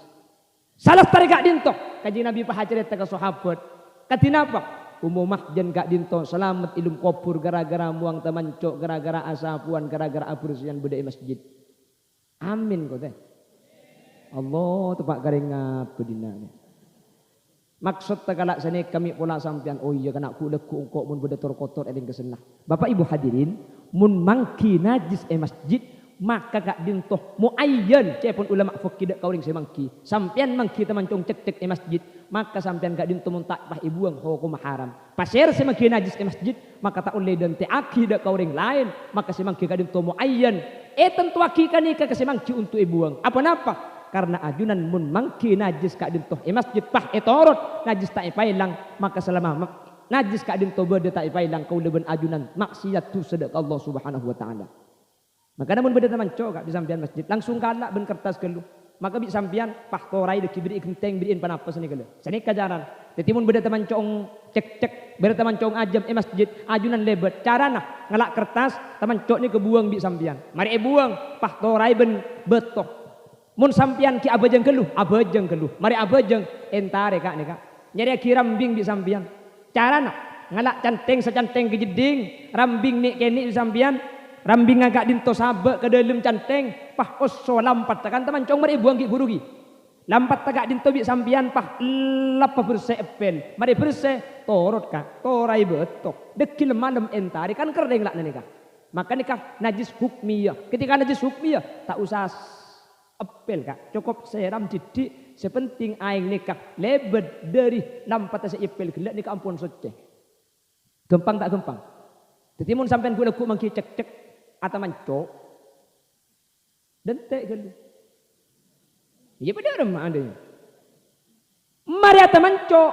Salah tarik gak dinto. Kaji Nabi pahacerita ke sahabat. Katina apa? Umumah jen gak dinto selamat ilum kopur gara-gara muang tamancok, gara-gara asapuan, gara-gara abursian bedai masjid. Amin kau teh. Allah tepak garing ngapa dinanya. Maksud tegalak sini kami pula sampian. Oh iya kena ku leku kok mun bedator kotor edeng kesenah. Bapak Ibu hadirin, mun mangki najis masjid maka gak dintoh muayyan cepon ulama fikih dak kauring semangki. Sampian mangki tamancong cek-cek masjid maka sampian gak dintoh mun tak pah ibuang hukum haram. Pasir semangki najis masjid maka tak ulai dan teaki dak kauring lain maka semangki gak dintoh muayyan. Tentu akika nikah ke semangki untuk ibuang. Apa napa? Karena ajunan mun mangki najis kak dintoh masjid pah etorot najis tak ipailang maka selama najis kak dintoh berde tak ipailang kau leben ajunan maksiat tu sedek Allah Subhanahu wa taala. Maka namun beda teman cok kak di sampian masjid langsung kalak ben kertas kelu maka bi sampian pah torai deki beri genteng beriin panapas ni kelu seni kajaran tetimun beda teman cong cek beda teman cong ajam masjid ajunan lebet carana ngelak kertas teman cok ni kebuang bi sampian mari buang pah torai ben betok. Mun sampian ki abajeng keluh, mari abajeng entare kak nih kak. Nyari ki rambing di sampian. Carana ngalak canteng secanteng ke jeding, rambing nih keni di sampian, rambing agak dinto sabe ke dalam canteng, pah osso lampat tekan teman cong mari buang ki guru ki. Lampat tegak dinto bi sampian pah lapa bersih epel, mari bersih torot kak, torai betok. Dekil malam entare kan kerdeng lak nih kak. Maka nikah najis hukmiyah. Ketika najis hukmiyah tak usah apel kak, cukup seram didik sepenting aing nikah lebet dari lampat asa ipel gelak nikah ampun suci. Gempang tak gempang. Tetimun sampean gula ku mangki cek-cek atau mancok. Dentek gelu. Iya pada remah adanya. Mari atau mancok.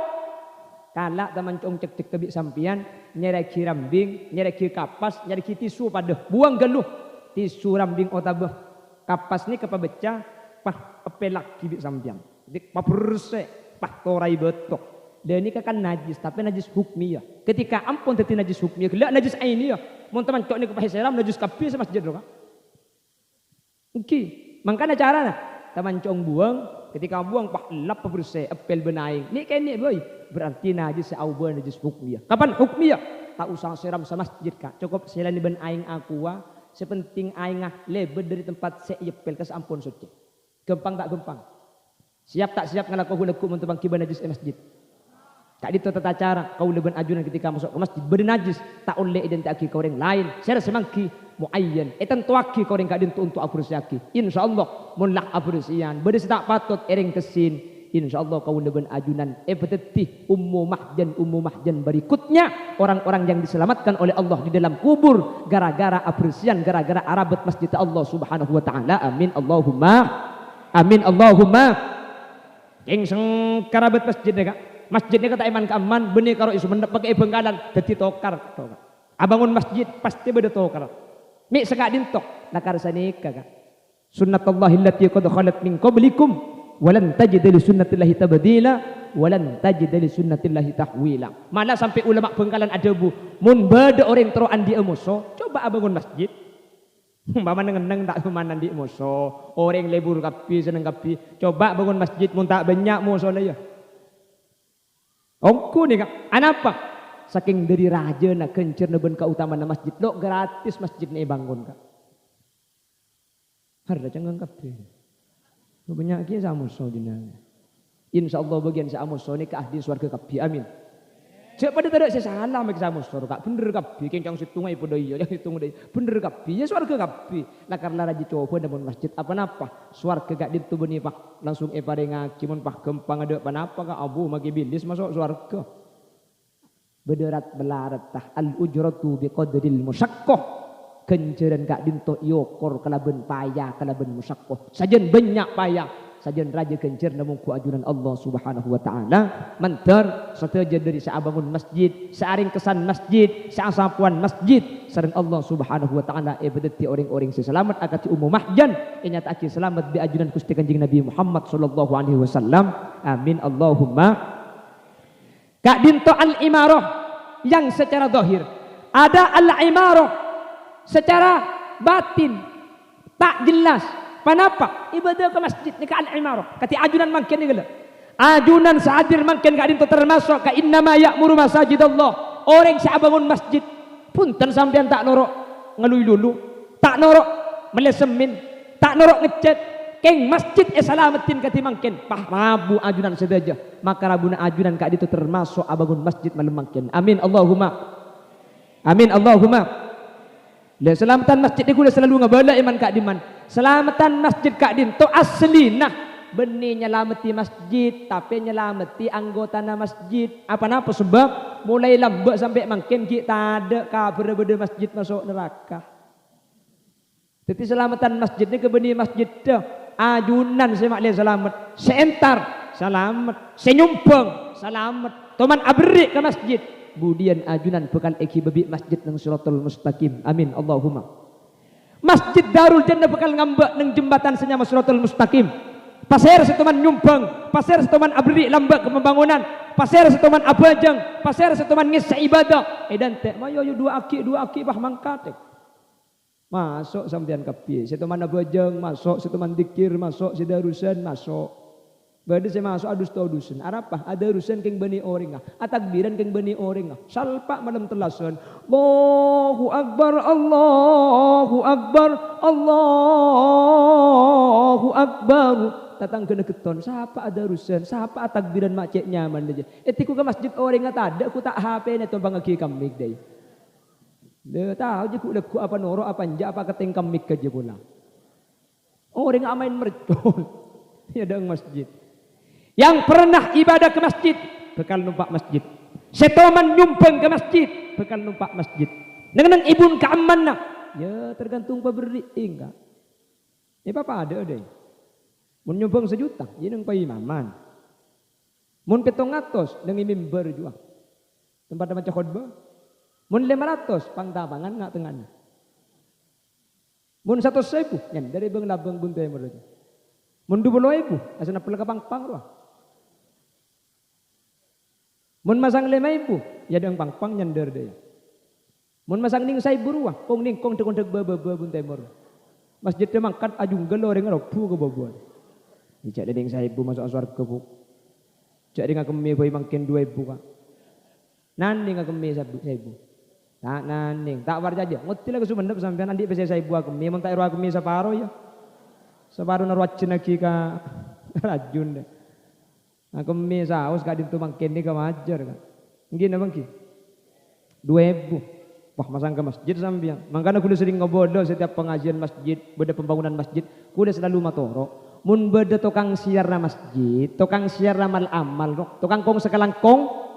Kalak atau mancok cek-cek tebik sampian nyerek rambing, nyerek kapas, nyerek tisu pada buang geluh. Tisu rambing otabah. Kapas ni kepabeca pah pelak kibik sampian. Jadi paperse pah torai betok. Dan ini kan najis tapi najis hukmiyah. Ketika ampun teti najis hukmiyah, gelak najis ainiyah. Mun teman cok ni kepah seram najis kapi sama masjid doka. Oke, mangkana carana teman cong buang ketika buang pah lap paperse apel benaing. Ni kene boy berarti najis seauba najis hukmiyah. Kapan hukmiyah? Tak usah seram sama masjid kak. Cukup selani ben aing aqua. Sepenting aingah lebet dari tempat seyepel ke ampun suci. Gempang tak gempang. Siap tak siap ngalaku huleku untuk bangki najis masjid. Tak itu tata cara kau leben ajunan ketika masuk ke masjid bernajis tak oleh identik kau orang lain. Saya semangki muayyan. Tentu aki kau orang kadin untuk apresiasi. Insyaallah mulak apresian. Bedes tak patut ering kesin. Insyaallah kau leben ajunan peteti ummu mahjan berikutnya orang-orang yang diselamatkan oleh Allah di dalam kubur gara-gara apresian gara-gara arabat masjid Allah Subhanahu wa taala. Amin Allahumma amin Allahumma. Ing seng karabat masjid kak. Masjidnya kata iman keaman benih karo isu mendap pakai bengkalan dadi tokar. Abangun masjid pasti beda tokar. Mi sekak dintok lakar sanika kak. Sunnatullahi allati qad khalat min qablikum walan tajid li sunnatillahi tabdila walan tajid li sunnatillahi tahwila. Mana sampai ulama bengkalan ada bu mun beda orang teroan di emoso coba abangun masjid mama nengeneng tak kemanan di emoso orang lebur kapi seneng kapi coba bangun masjid mun tak banyak emoso ya ongku nih kak anapa saking dari raja nak kencur neben keutamaan masjid lo gratis masjid nih bangun kak harga cengang kapi banyak kia samuso jenang. Insyaallah bagian samuso ni ke ahli swarga kabeh. Amin. Cek pada tidak saya salah mek samuso kak bener kabeh kencang situng ai podo iya yang situng deui. Bener kabeh ya swarga kabeh. Lah karena raji coba namun masjid apa napa? Swarga gak ditu benih pak langsung parengaki mun pah gempang ada apa napa ka abu magi bilis masuk swarga. Bederat belarat tah al ujratu biqadril musyaqqah. Kenceran kak dinto yokor kalaben payah kalaben musyaqqah sajen banyak payah sajen raja kencer namun ku ajunan Allah Subhanahu wa taala mentar sateja dari saabangun masjid saaring kesan masjid saasapuan masjid sareng Allah Subhanahu wa taala bedeti orang-orang selamat akati umum mahjan nyatake selamat di ajunan Gusti Kanjeng Nabi Muhammad sallallahu alaihi wasallam. Amin Allahumma. Kak dinto al imarah yang secara zahir ada al imarah secara batin tak jelas Panapa? Ibadah ke masjid ni ka al-imarah. Kati ajunan mangkin ni gala. Ajunan saadir mangkin ka dinto termasuk ka innama ya'muru masajidallah. Orang sa bangun masjid punten sampean tak norok ngeluy lulu, tak norok melesemin, tak norok ngecat. Keng masjid salamatin kati mangkin. Pah rabu ajunan sedaja. Maka rabuna ajunan ka dinto termasuk abangun masjid malam mangkin. Amin Allahumma. Amin Allahumma. Le selamatan masjid ni kula selalu ngabala iman kak diman. Selamatan masjid kak din to asli nah benih nyelamati masjid tapi nyelamati anggota na masjid. Apa sebab mulai lambak sampai makin kita ada kabar beda masjid masuk neraka. Jadi selamatan masjid ni ke benih masjid dah. Ajunan saya maklum selamat, seentar selamat, senyumpang selamat. Toman abri ke masjid. Kemudian ajunan bekal eki bebi masjid nang siratal mustaqim. Amin Allahumma. Masjid Darul Jannah bekal ngambak nang jembatan senyama siratal mustaqim. Pasir setuman nyumbang, pasir setuman abri lambak ke pembangunan, pasir setuman abajang, pasir setuman ngis ibadah. Edan tek mayo yo dua aki bah mangkat. Masuk sampean kapi, setuman abajang masuk, setuman dikir masuk, sedarusan masuk. Bade saya masuk adus tau dusun. Arapah ada urusan keng bani orang atakbiran keng bani orang salpak malam telasan. Allahu akbar, Allahu akbar, Allahu akbar. Tatang kena keton. Siapa ada urusan? Siapa atakbiran macet nyaman aja. Etiku ke masjid orang ada aku tak HP ni tumpang lagi kamik deh. Dia tahu je ku leku apa noro apa anja apa keteng kamik aja pula. Orang amain mercon. Ya dang masjid. Yang pernah ibadah ke masjid bekal numpak masjid. Setoman nyumpeng ke masjid bekal numpak masjid. Nang ibun ka amanna. Ya tergantung pemberi enggak. Ni apa ada deh. Mun nyumpeng 1 juta, ye nang paimaman. Mun 700 nang mimbar jua. Tempat macam khotbah. Mun 500 pangtabangan ngak tengahnya. Mun 100.000 nyen dari bang labang buntai mereka. Mun 20.000 asana pelaka pang roh. Mun masang 5.000 ya dang pang nyender deh. Mun masang ning 1.000 ruah, kong ning kong tekon baba buntai mer. Masjid teh mangkat ajung geloreng robu ke babuan. Ijak ning 1.000 masuk surga bu. Jak ning kemi boy mangkin 2.000 ka. Nanding kemi 1.000. Tak nanding, tak war aja. Nguti lah ke Sumendep sampean andi pese 1.000 kemi mun tak iro kemi separo ya. Separo narwacen lagi ka rajun deh. Aku kemi saus ka dintu mangkin ni ka majar ka. Nggih na bangki. 2.000. Wah masang ke masjid sampean. Mangkana kudu sering ngobodo setiap pengajian masjid, beda pembangunan masjid, kudu selalu matoro. Mun beda tukang siar na masjid, tukang siar amal amal, tukang kong sekelangkong,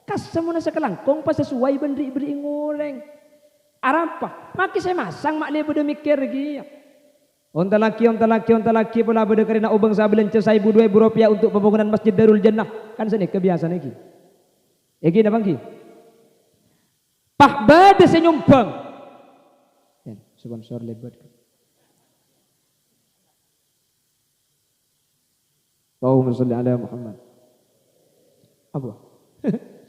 kasemuna sekelangkong pas sesuai beri ngoreng. Arapa? Maki saya masang mak le beda mikir lagi. Onta laki pula beda karena ubang sabilan ce 1.000 2.000 rupiah untuk pembangunan Masjid Darul Jannah. Kan sini kebiasaan iki. Iki na bangki. Pah bade senyumpang. Yan, sponsor lebat. Allahumma shalli ala Muhammad. Apa?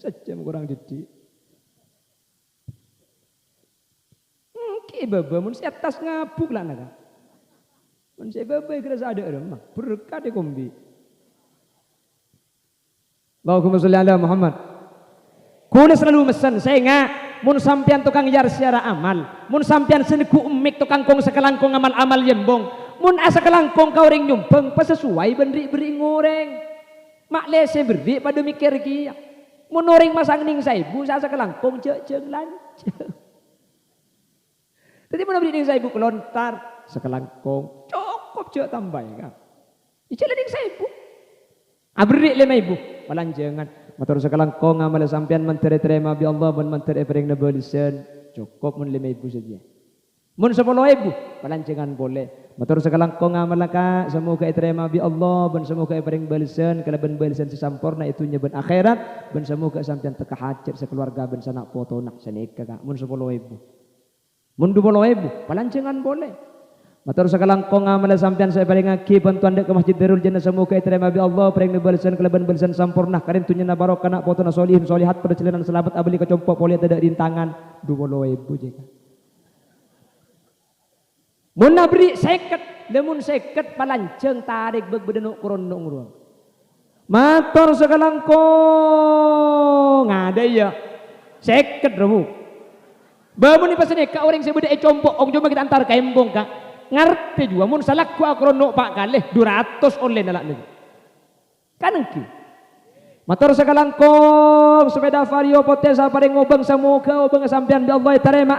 Sejam kurang jadi. Ki baba mun si atas ngabuk lah naga. Mun si baba kira ada remah berkah de kombi. Allahumma shalli ala Muhammad. Kula selalu mesen saya ngak mun sampean tukang yar secara amal, mun sampean seneku umik tukang kong sekelangkong amal-amal yembong, mun asa kelangkong kau ring nyumpeng pas sesuai beri ngoreng. Mak lese beri pada mikir kia. Mun orang masang ning 1.000 asa kelangkong cek lanceng. Tadi mun beri ning 1.000 kelontar sekelangkong cukup cek tambah ya kan. Icela ning 1.000. Abri 5.000 palanjengan. Motor sekelangkong amal sampean menteri terima bi Allah dan menteri efering nabalisan cukup mun 5.000 saja. Mun 10.000 palancengan boleh. Motor sekelangkong amal ka semoga terima bi Allah dan semoga efering balisan kalaban balisan sesampurna itu nyeben akhirat dan semoga sampean teka hajat sekeluarga ben sanak foto nak sanika ka mun 10.000. Mun 20.000 palancengan boleh. Matur sekelangkong amal sampean saya paling ngaki bantuan dek ke Masjid Darul Jannah semoga terima bi Allah paring balisan kelaban balisan sampurna karin tunya na barokah nak potona solihin solihat pada celenan selamat abli kecompo poli tidak rintangan 20.000 jeka. Mun nabri 50 lemun seket palanceng tarik beg bedenuk kurondong ruang. Mator sekalangkong ada ya seket rebu. Bamun ni pasane ka orang sebeda compok ong cuma kita antar kembong ka. Ngerti juga mun salah ku akrono pak kalih 200 online nalak ni. Kan engki. Matur sekalangkong sepeda vario potesa paring ngobeng samoga obeng sampean bi Allah tarema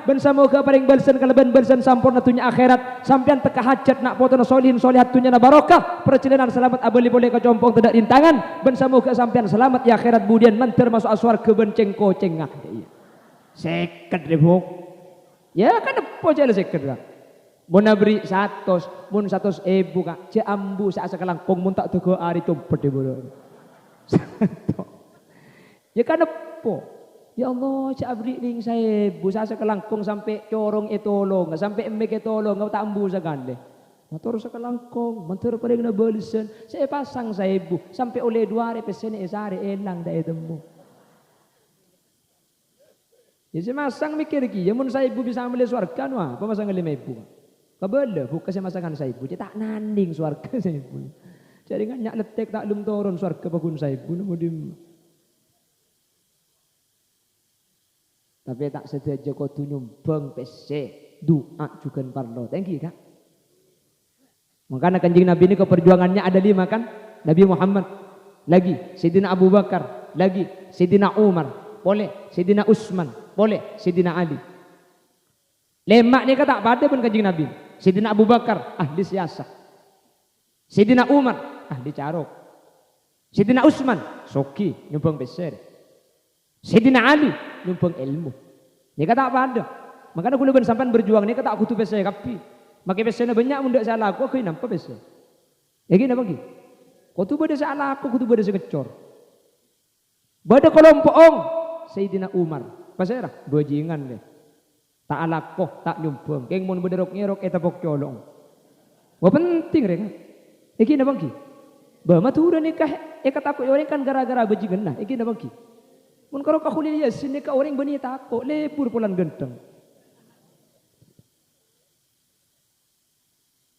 ben samoga paring balsen kaleban balsen sampurna tunya akhirat sampean teka hajat nak potona solihin solihat tunya na barokah perjalanan selamat abeli boleh kecompong tidak rintangan ben samoga sampean selamat ya akhirat budian menter masuk aswar kebenceng koceng iya. Seket ribu ya kan apa jale seket kak mun beri 100 mun 100 ibu kak je ambu sak sekalangkong mun tak tego ari tumpet de bodo. Ya kan apa? Ya Allah, cak abri ning saya busa sekelangkung sampai corong etolong, sampai emek etolong, ngau tak ambu sagale. Motor sekelangkung, motor paling na balsen, saya pasang saya ibu sampai oleh 2 hari pesen esare elang dah etemu. Ya saya masang mikir lagi, ya mun saya ibu bisa ambil surga nu apa masang 5 ibu. Kabel buka saya masangan saya ibu, tak nanding surga saya ibu. Jadi kan nyak letek tak lum turun surga bagun saya pun mudim. Tapi tak sedaja kau tu nyumbang PC doa juga parlo. Thank you kak. Makanya kanjeng Nabi ini keperjuangannya ada 5 kan? Nabi Muhammad, lagi Sayyidina Abu Bakar, lagi Sayyidina Umar, boleh Sayyidina Utsman, boleh Sayyidina Ali. Lemak ni kata pada pun kanjeng Nabi. Sayyidina Abu Bakar ahli siasat. Sayyidina Umar ahli carok. Sayyidina Utsman soki nyumbang besar. Sayyidina Ali nyumbang ilmu. Ni kata apa ada? Makanya kula ben sampean berjuang ni kata aku tu besar kapi. Makai besarnya banyak mundak salah aku nampak besar. Ya gini apa gini? Kau tu beda salah aku tu beda sekecor. Beda kelompok ong Sayyidina Umar. Pasal dah bajingan deh. Tak alakoh tak nyumbang. Keng mun bederok ngerok eta pok colong. Wah penting rek. Iki na bangki. Ba matura nikah kata aku orang kan gara-gara bajingan nah. Iki na bangki. Mun karo ka khulil yasin nikah orang bani tako lepur pulan genteng.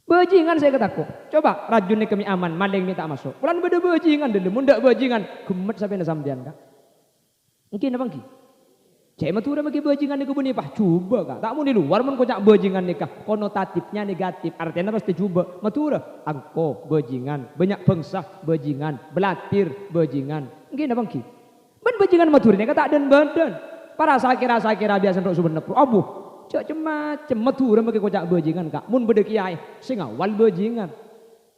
Bajingan saya kataku. Coba rajun ni kami aman, maling ni tak masuk. Pulan beda bajingan dulu, mundak bajingan gemet sampai na sampean kak. Mungkin na bangki. Cek matura bagi bajingan ni kebuni pah coba kak. Tak mau di luar mun kocak bajingan nikah. Konotatifnya negatif, artinya pasti coba. Matura angko bajingan, banyak bangsa bajingan, belatir bajingan. Mungkin na bangki. Ben bajingan matura ni kata dan badan. Para sakira biasa untuk subenep. Abu, cak macam matura bagi kocak bajingan kak. Mun beda kiai, sing awal bajingan.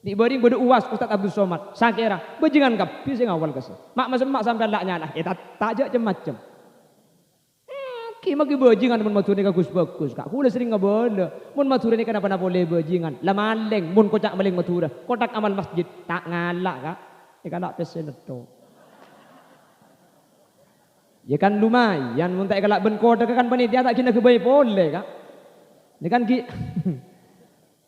Di baring beda uas Ustaz Abdul Somad. Sakira bajingan kap, sing awal kasih. Mak macam mak sampai lak nyalah. Tak cak macam. Magi bajingan mun matur ni bagus kak. Kula sering ngabala. Mun matur ni kenapa boleh bajingan. Lah maleng mun kocak maling matura. Kotak amal masjid tak ngalak kak. Ikalak pesen itu. Ya kan lumayan mun tak ikalak ben kotak kan panitia tak kena kebaik boleh kak. Ni kan ki.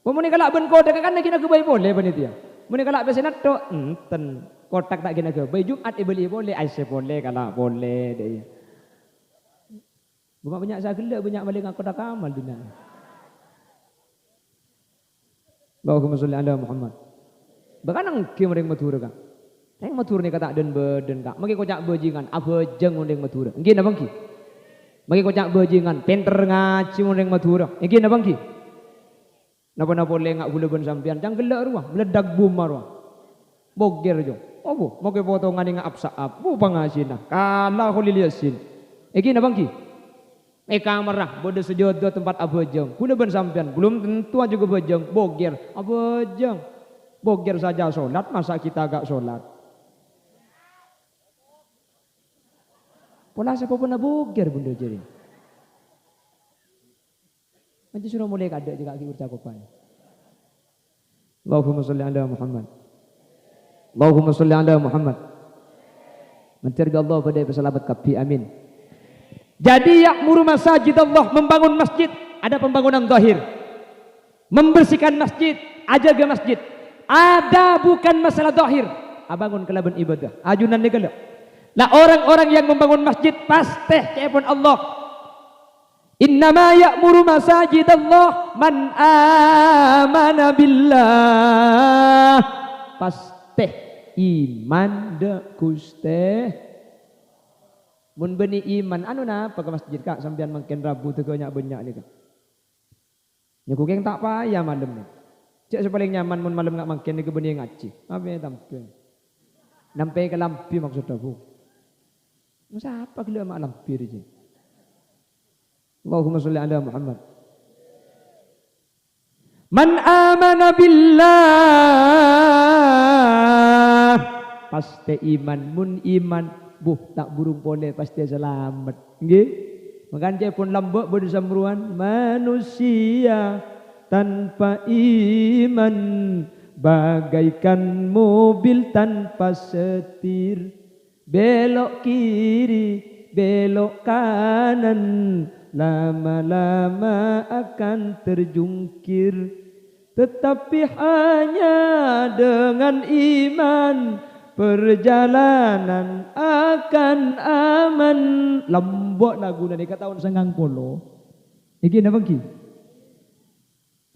Mun ikalak ben kotak kan kena kebaik boleh panitia. Mun ikalak pesen itu enten kotak tak kena kebaik Jumat beli boleh Aisyah boleh kalak boleh deh. Bukan banyak saya gelak, banyak maling aku dah kamal dunia. Allahumma sholli ala Muhammad. Bahkan angki mereka matura kak. Yang matura ni kata dan beden kak. Magi kocak bajingan, abajeng mending matura. Engki na bangki. Magi kocak bajingan, pinter ngaji mending matura. Engki na bangki. Napa boleh ngak gula ben sampean, jang gelak ruah, meledak bom ruah. Boger jo. Oh bu, magi potongan ngak apsaap. Bu pangasina. Kala khulil yasin. Engki na bangki. Kamarah bodoh sejodoh tempat abajeng. Kula ben sampean belum tentu juga bajeng boger abajeng. Boger saja solat masa kita agak solat. Pola siapa pun boger bunda jadi. Nanti sudah mulai kada juga kita bercakupan. Allahumma sholli ala Muhammad. Allahumma sholli ala Muhammad. Mentir Allah pada pesalabat kapi amin. Jadi yakmuru masajid Allah, membangun masjid, ada pembangunan zahir. Membersihkan masjid, ajaga masjid. Ada bukan masalah zahir, abangun kelaban ibadah. Ajunan negala. Lah orang-orang yang membangun masjid pasti kepon Allah. Innama ya'muru masajidallah man amana billah. Pasti iman de Gusti. Mun beni iman anu napa ke masjid kak sampean mangken Rabu teu banyak ni kak. Nyaku keng tak payah malam ni. Cek sepaling nyaman mun malam ngak mangken ni ke beni ngaji. Apa tampil. Nampai ke lampi maksud aku. Masa apa gila mak lampi je. Allahumma sholli ala Muhammad. Man amana billah. Pasti iman, mun iman tak burung pole pasti selamat. Nggih. Makan je pun lambok bersamruan manusia tanpa iman bagaikan mobil tanpa setir, belok kiri belok kanan lama-lama akan terjungkir, tetapi hanya dengan iman perjalanan akan aman. Lambok lagu nani kata tahun senggang polo. Iki na bangki.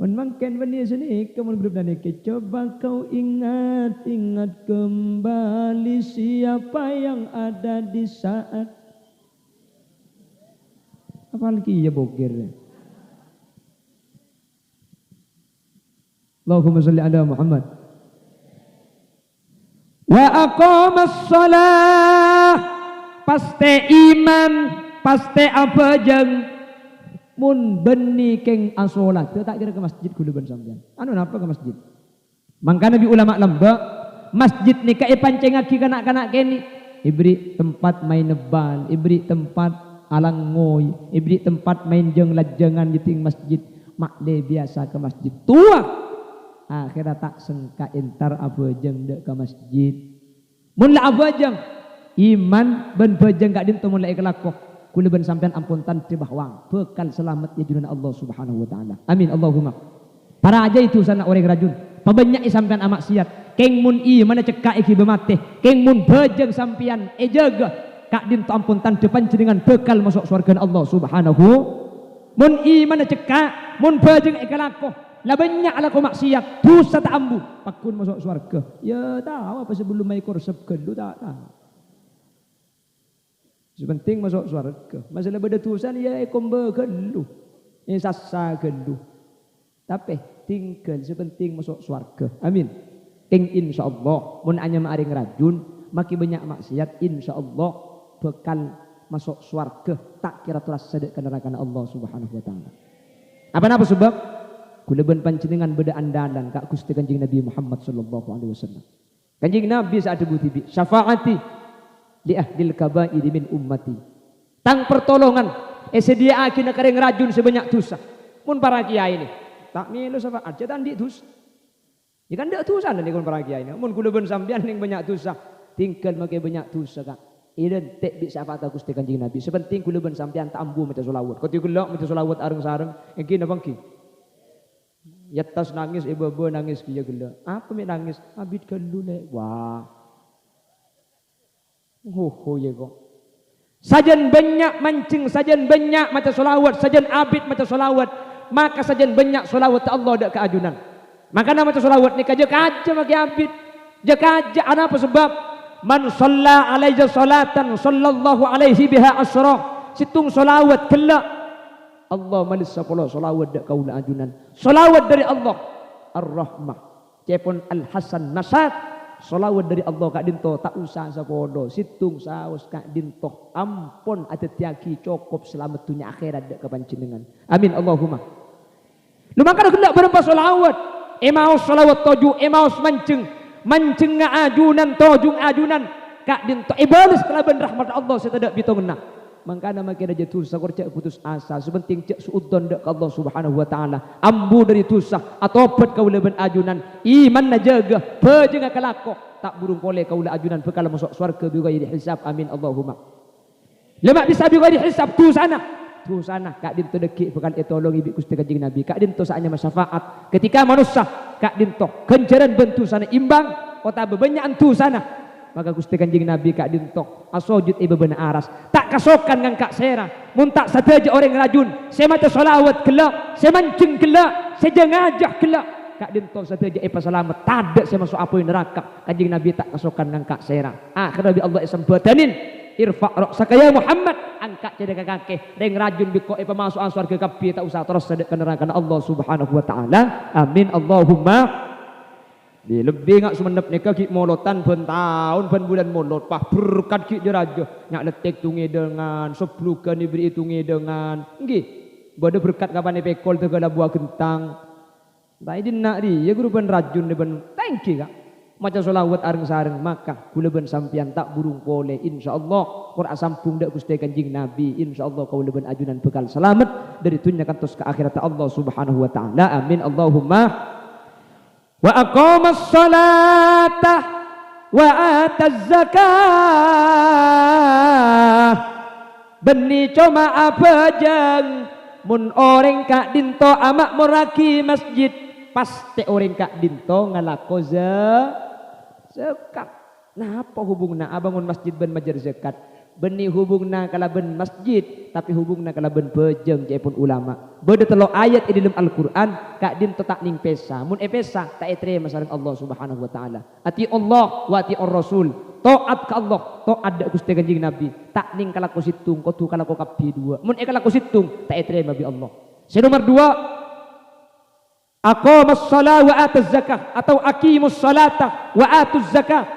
Mun mangken bani sini kemun grup nani coba kau ingat kembali siapa yang ada di saat apa lagi ya bokir. Allahumma sholli ala Muhammad. Wa aqamas shalah. Pasti iman, pasti apa jeng mun beni keng asolat teu tak kira ke masjid kudu ben sampean. Anu napa ke masjid? Mangka nabi ulama lembak masjid ni kae pancengaki kanak-kanak kene. Ibri tempat main nebal, ibri tempat alang ngoy, ibri tempat main jeng lajengan di ting masjid. Makle biasa ke masjid tua. Akhirat tak sengka entar apa jeng dek ke masjid. Mun la apa jeng iman ben bejeng gak dintu mun la ikhlakoh. Kula ben sampean ampun tan tibah wang bekal selamat ya junan Allah Subhanahu wa taala. Amin Allahumma. Para aja itu sana orang rajun. Pabanyak sampean amak siat. Keng mun i mana cekak iki bemateh. Keng mun bejeng sampean jaga kak dintu ampun tan depan jenengan bekal masuk surga Allah Subhanahu. Mun i mana cekak, mun bejeng ikhlakoh. Lah banyak laku maksiat, dosa tak ambu, pakun masuk surga. Ya tahu apa sebelum mai korsep kelu tak tahu. Sepenting masuk surga. Masalah beda tusan ya ekombe kelu. Sasa kelu. Tapi tinggal sepenting masuk surga. Amin. King insyaallah mun anya maaring rajun, maki banyak maksiat insyaallah bekal masuk surga. Tak kira telah sedek ke neraka Allah Subhanahu wa taala. Apa sebab? Kula ben panjenengan beda andalan kak Gusti Kanjeng Nabi Muhammad sallallahu alaihi wasallam. Kanjeng Nabi saat debu tibi syafaati li ahlil kaba'ir min ummati. Tang pertolongan sediaakeun kareng rajun sebanyak dosa. Mun para kiai ini tak milu syafaat cetan di dosa. Ya kan dak dosa nih kun para kiai ini. Mun kula ben sampean ning banyak dosa, tinggal make banyak dosa kak. Identik bi syafaat Gusti Kanjeng Nabi. Sepenting kula ben sampean tak ambu maca selawat. Koti kula maca selawat areng-sareng iki napa ki? Yatas nangis, ibu nangis dia gila. Apa mi nangis? Abid kelu le. Wah. Ya kok. Sajen banyak mancing, sajen banyak maca solawat, sajen abid maca solawat. Maka sajen banyak solawat Allah dak keajunan. Maka nama maca solawat ni kaja maki abid. Jaka apa sebab? Man shalla alaihi salatan sallallahu alaihi biha asra. Situng solawat kelak Allah malis sapolo solawat dak kaula ajunan. Solawat dari Allah Ar-Rahmah. Cepon Al-Hasan Nasat. Solawat dari Allah kak dinto tak usah sapodo. Situng saus kak dinto. Ampun ada tiaki cukup selamat dunia akhirat dak kepancingan. Amin Allahumma. Lu makan hendak berapa solawat. Emaus solawat toju, emaus mancing. Mancing ajunan tojung ajunan. Kak dinto ibalis kelaban rahmat Allah setedak bitongna. Mangkana makin aja tusa korcak putus asa sepenting cek suudon dak Allah Subhanahu wa taala ambu dari tusa atau pet kaula ben ajunan iman na jaga pejeng kalako tak burung pole kaula ajunan bekal masuk surga bi ghairi hisab amin Allahumma lemak bisa bi ghairi hisab tu sana kak dinto deki bekal etolong ibi Gusti Kanjeng Nabi kak dinto saanya masyafaat ketika manusia kak dinto kenceran bentu sana imbang kota bebanyak tu sana maka Gusti Kanjeng Nabi kak dintok asojud ibu ben aras tak kasokan ngan kak sera mun tak sateja orang rajun saya mata solawat kelak saya mancing kelak saya jengajah kelak kak dintok sateja ipa selamat tadak saya masuk apa neraka Kanjeng Nabi tak kasokan ngan kak sera akhir Nabi Allah isembatanin irfa' ra'saka ya Muhammad angkat jadi kaki deng rajun biko ipa masuk surga kapi tak usah terus sedek neraka Allah Subhanahu wa taala amin Allahumma di lebih ngak semenep nika ki molotan ben tahun ben bulan molot pah berkat ki jerajo nyak letek tungi dengan seplukan diberi tungi dengan nggih bodo berkat kapan pekol tegala buah gentang bae nak di ya guru ben rajun de ben thank you kak maca selawat areng sareng maka kula ben sampean tak burung pole insyaallah Qur'an sampung dak Gusti Kanjeng Nabi insyaallah kula ben ajunan bekal selamat dari dunya kantos ke akhirat Allah Subhanahu wa taala amin Allahumma wa aqamas salata wa ataz zakah beni coma apa jeng mun orang kak dinto amak moraki masjid pasti orang kak dinto ngalako zakat napa hubungna abangun masjid ben majar zakat beni hubungna kalaben masjid tapi hubungna kalaben bejeng jaipun ulama beda telo ayat di dalam Al-Qur'an kak dinto tak ning pesa mun pesa tak etrema sareng Allah Subhanahu wa taala ati Allah wa ati Rasul taat ka Allah taat dak Gusti Kanjeng Nabi tak ning kalaku situng kudu kalaku kapi dua mun kalaku situng tak etrema bi Allah nomor 2 aqamas shalah wa ataz zakah atau aqimus salata wa atuz zakah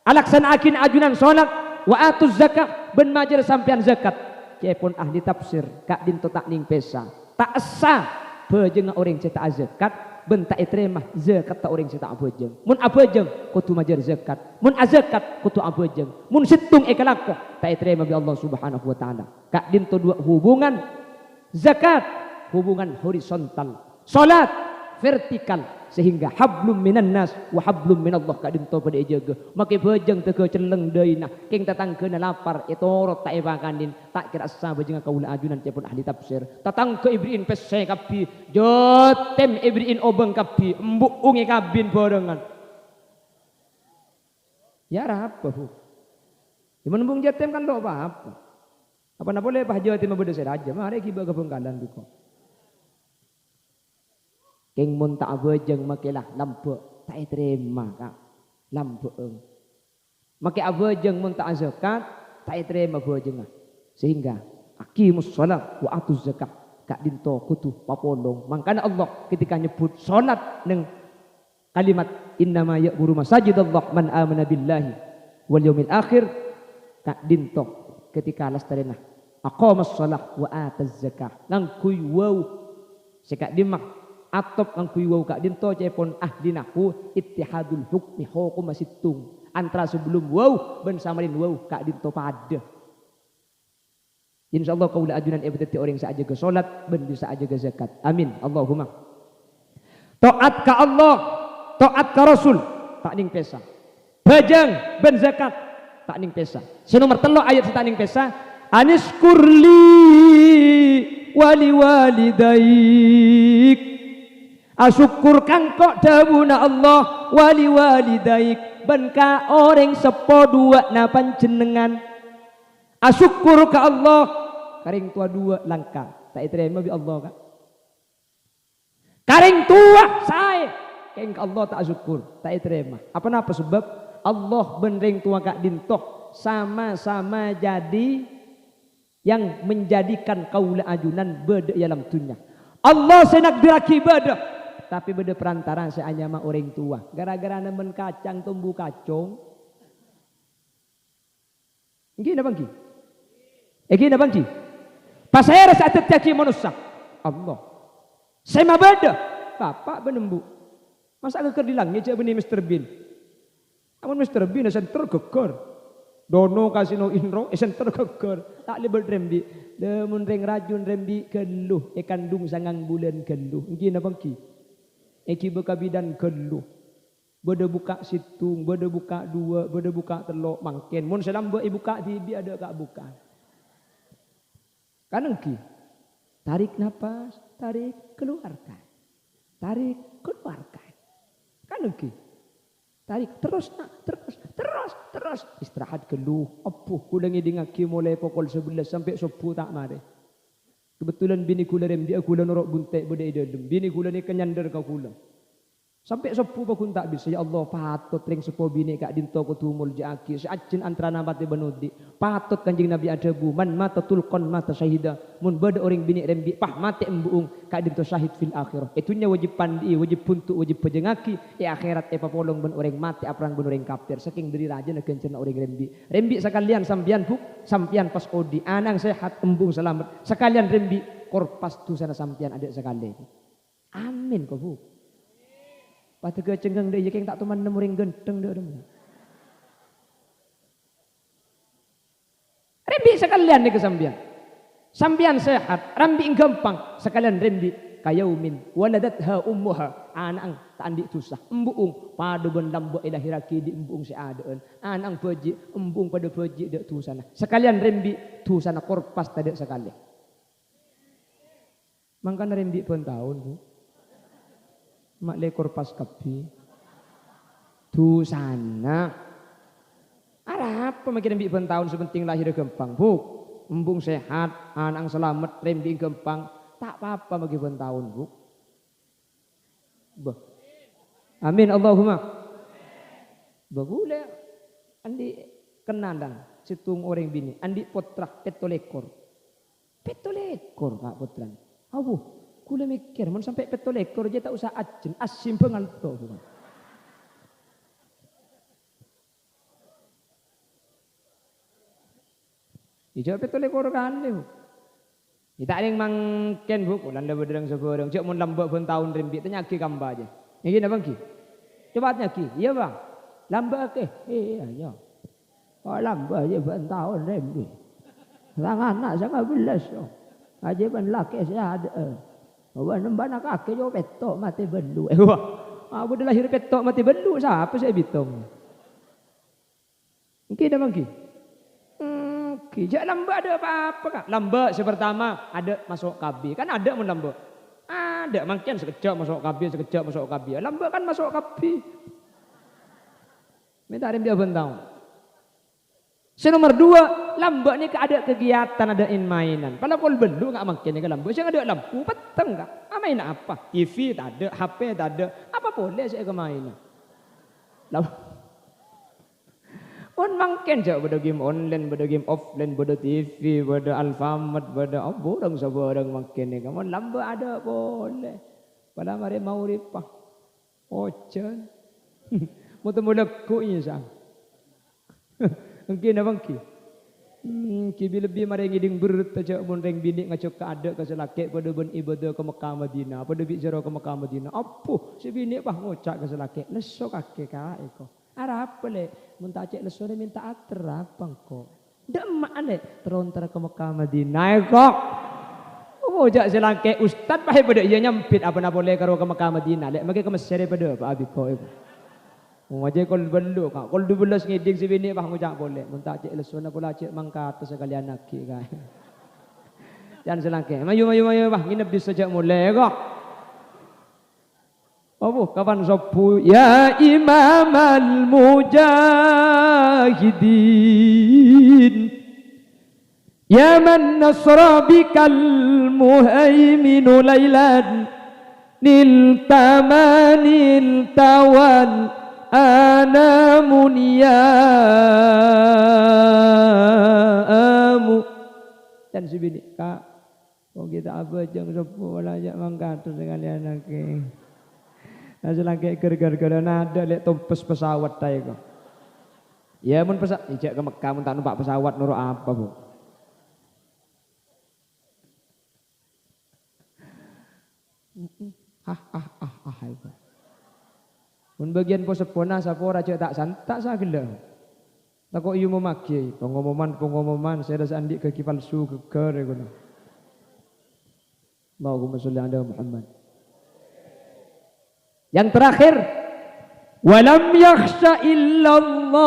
alaksanakeun ajunan salat wa atuz zakah ben majer sampean zakat cepun ahli tafsir kak dinto tak ning pesa tak sah bejeng orang cetak zakat ben tak etrema zakat tak orang cetak bejeng mun abejeng kudu majer zakat mun azakat kudu abejeng mun situng ekalakoh tak etrema bi Allah Subhanahu wa taala kak dinto dua hubungan zakat hubungan horizontal salat vertikal sehingga hablum minan nas wa hablum minallah kak dinto pada ejaga make bejeng teu celeng deui nah king tatangkeuna lapar etorot tak ebakanin tak kira asa bejeng kaula ajunan cepun ahli tafsir tatangke ibriin pese kapi jotem ibriin obeng kapi embuk ungi kabin barengan ya apa hu Iman bung jatem kan do apa na boleh pah jatim bede seraja mari kiba ke pengkalan biko Keng mun tak abejeng makelah lampu tak terima kak lampu make abejeng mun tak zakat tak terima abejeng sehingga aqimus shalah wa atuz zakah kak dinto kutu papolong mangkana Allah ketika nyebut salat neng kalimat innama ya'muru masajidallah man amana billahi wal yaumil akhir kak dinto ketika lastarena aqamas shalah wa ataz zakah nang kuy wow sekak dimah atop kang kuy wow kak dinto cepon ahdinahu ittihadul hukmi hukum masittung antara sebelum wow ben samarin wow kak dinto pada insyaallah kaula ajunan ibadati orang saaja ke salat ben bisa aja ke zakat amin Allahumma taat ka Allah taat ka Rasul tak ning pesa bajang ben zakat tak ning pesa nomor 3 ayat tak ning pesa aniskurli wali walidaik asyukur kangkok dawuna Allah wali walidaik ben ka orang sepo dua na panjenengan asyukur ka Allah karing tua dua langka tak terima bi Allah kak karing tua saya keng Allah tak syukur tak terima apa napa sebab Allah benring tua kak dintoh sama-sama jadi yang menjadikan kaula ajunan beda dalam dunia Allah senak diraki beda tapi beda perantara saya hanya mah orang tua gara-gara nemen kacang tumbuh kacong gini bangki gini bangki pas saya rasa terjadi manusia Allah saya mah beda bapak benembu masa keker dilangnya cak benih Mr. Bean namun Mr. Bean center keker dono kasino inro center keker tak libel rembi demun reng rajun rembi geluh kandung sangang bulan geluh gini bangki Eki buka bidan geluh, beda buka situng, beda buka dua, beda buka telok mangken. Mun selam ibu buka tibi ada kak buka. Kanengki, tarik napas, tarik keluarkan, tarik keluarkan. Kanengki, tarik terus nak, terus istirahat keluh apuh kula ngidingaki mulai pukul 11 sampai subuh tak mari. Kebetulan bini kula remdi kula norok buntek beda dalam bini kula ni kenyandar ka kula sampai sepuh bakun tak bisa ya Allah patut ring sepuh bini kak dinto ko tumul jaki seajin antara nabati benudi patut kanjing Nabi adabu man mata tulqan mata syahida mun beda orang bini rembi pah mati embuung kak dinto syahid fil akhirah itunya wajib pandi wajib puntuk wajib pejengaki akhirat papolong ben orang mati aprang ben orang kafir saking diri raja na kencerna orang rembi sekalian sampian pas odi anang sehat embung selamat sekalian rembi korpas tu sana sampian adik sekali amin kau bu. Pada ke cenggeng dia yang tak teman nemuring genteng dia. Rembi sekalian ni kesambian. Sambian sehat, rambi gampang sekalian rembi kayaumin waladatha ummuha anang tak andik susah embuung padu ben lambo ilahi raki di embuung si adaan anang peji embung pada peji dak tu sana sekalian rembi tu sana korpas tadi sekali. Mangkana rembi pun tahun bu. Mak lekor pas kapi tu sana arah apa makin ambil pentahun sepenting lahir gempang bu embung sehat anak selamat rembi gempang tak apa-apa bagi pentahun bu bah amin Allahumma bagule andi kenandang situng orang bini andi potra petolekor kak potran awu kula mikir, mun sampai petol ekor aja tak usah ajen, asim pengalto. Ijak petol ekor kan ni. Kita ada yang mangken bu, landa berderang seborang. Cik mun lambak pun tahun rembi, tanya ki kamba aja. Ini gini bang ki, coba tanya ki, iya bang, lambak ke? Iya. Oh lambak aja pun tahun rembi. Sang anak sangat belas. Aja pun laki saya ada. Bawa nembak nak kaki jauh petok mati belu. Wah, aku dah lahir petok mati belu. Siapa saya bitong? Mungkin dah mungkin. Kijak lambak ada apa-apa kak? Lambak sepertama ada masuk KB. Kan ada mun lambak. Ada mungkin sekejap masuk KB. Lambak kan masuk KB. Minta dia bentang. Nomor 2, lambak ni ada kegiatan, ada mainan. Kalau kau belu enggak mungkin ni lambak. Saya ada lampu petang enggak? Main apa? TV tak ada, HP tak ada. Apa boleh saya ke mainan? Pun mungkin je pada game online, pada game offline, pada TV, pada Alfamart, pada borang seborang mungkin ni. Kamu lambak ada boleh. Pada mari mau ripah. Ocan. Mau temu lekuk ni sang. Mungkin abang ki. Ki lebih mari ngiding bertajak mun reng bini ngacok ka ada ka selakek pada ben ibadah ke Mekah Madinah, pada bicara ke Mekah Madinah. Apa si bini bah ngocak ka selakek, leso kake ka eko. Ara apa le mun tak cek leso minta ater abang ko. Ndak mak le terontar ke Mekah Madinah eko. Ngocak selakek ustaz bah pada iya nyempit apa nak boleh karo ke Mekah Madinah. Lek magi ke Mesir pada Pak Abi ko eko. Wajah kau belu kak, kau 12 ngiding si bini bah ngucap boleh. Muntak cek lesona pula cek mangkat sekalian naki kan. Jangan selangke. Mayu bah nginep di sejak mulai kok. Oh kapan sopu ya Imam al-Mujahidin. Ya man nasra bikal muhaiminu laylan nil tamanil tawal ana muniamu dan si bini kak kok kita apa jeng sepuh lajak mangkat sekalian lagi nasi lagi gara-gara nada lihat tompes pesawat tay kok ya mun pesawat ijak ke Mekah mun tak numpak pesawat nurut apa bu itu mun bagian pos sepona sapora cek tak santak sagela. Tak kok ieu memaki pengumuman saya dah sandik kaki palsu geger ngono. Allahumma sholli ala Muhammad. Yang terakhir walam yakhsha illallah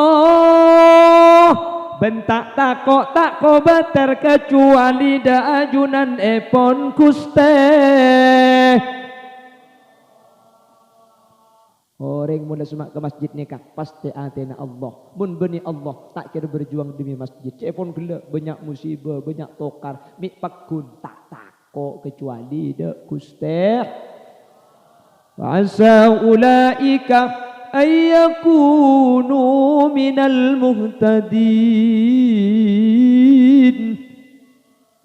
bentak tak kobater kecuali da ajunan epon kuste. Oh orang mula semak ke masjid nikah pasti atena Allah. Mun beni Allah tak kira berjuang demi masjid. Cek pun gelak banyak musibah, banyak tokar, mik pakun tak takok kecuali dek Gusti. Asa ulaika ayyakunu minal muhtadin.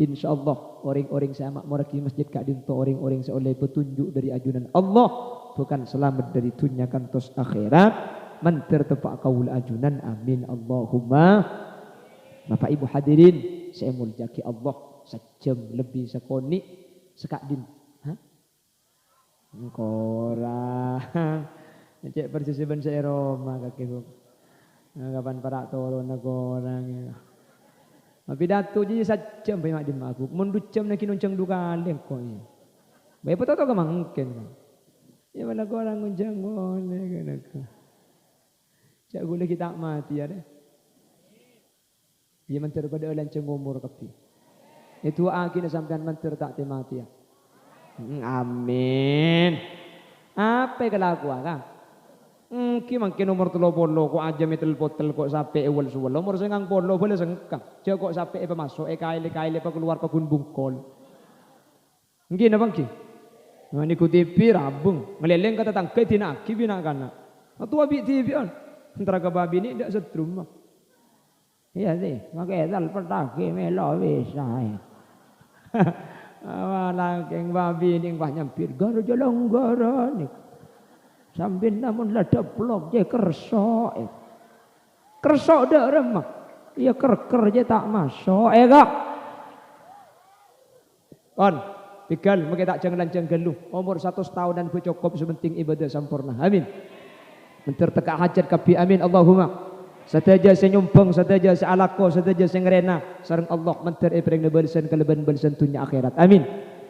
Insyaallah orang-orang sama meragi masjid Kak Dinto orang-orang seoleh petunjuk dari ajunan Allah bukan selamat dari dunia kantos akhirat mantir tepak kaul ajunan amin Allahumma. Bapak Ibu hadirin saya muljaki Allah sejam lebih sekoni sekak din korang cek persisiban saya Roma kaki kapan para turun korang pidato jadi sajam bayi mak aku mundu jam nak kinuncang dua kali kau ni bayi betul tak mungkin ya mana korang nguncang boleh kan aku cak gula kita mati ya deh dia mentir pada lancang umur kapi itu akhirnya sampean mentir tak mati ya amin apa kelakuan kan ki mangkin umur 30 kok aja metel potel kok sampai ewel suwel umur 90 boleh sengkang jauh kok sampai apa masuk kaile pa keluar pa bungkol nggih napa ki niku TV rabung ngeleleng kata tangkai tina ki bina kana tua bi TV on antara ke babi ni ndak setrum iya sih make dal pertake melo wis ae awala keng babi ning bah nyampir garo jolong garo nik sambil namun lada blok je kersok kersok dah remah iya ker je tak masuk kak kon pigal mungkin tak jangan geluh umur 100 tahun dan cukup sementing ibadah sempurna amin mentir teka hajat kapi amin Allahumma sadaja senyumpeng sadaja sealako sadaja sengrena sareng Allah mentir ibreng nebalisan keleban-balisan dunia akhirat amin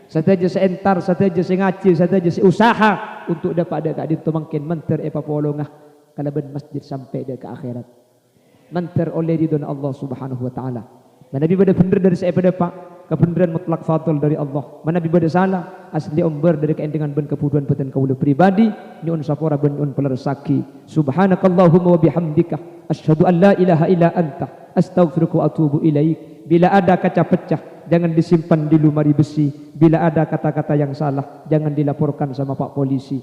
sadaja seentar sadaja sengaji sadaja seusaha untuk dapat ada kak dinto mungkin mentir polongah kalaban masjid sampai dia ke akhirat mentir oleh ridwan Allah subhanahu wa ta'ala Nabi pada benar dari saya pada pak kebenaran mutlak fatul dari Allah Nabi pada salah asli umber dari keendengan ben kebuduan peten kaula pribadi nyun sapora ben un pelersaki subhanakallahumma wa bihamdika asyhadu an la ilaha illa anta astaghfiruka wa atubu ilaik. Bila ada kaca pecah jangan disimpan di lemari besi. Bila ada kata-kata yang salah jangan dilaporkan sama Pak Polisi.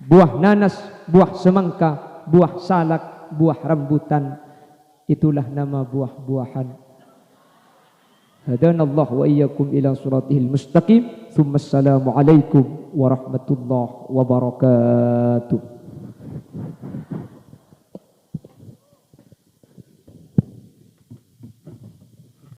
Buah nanas, buah semangka, buah salak, buah rambutan, itulah nama buah-buahan. Hadanallahu wa iyyakum ila siratihil mustaqim. Tsumma assalamu alaikum warahmatullahi wabarakatuh.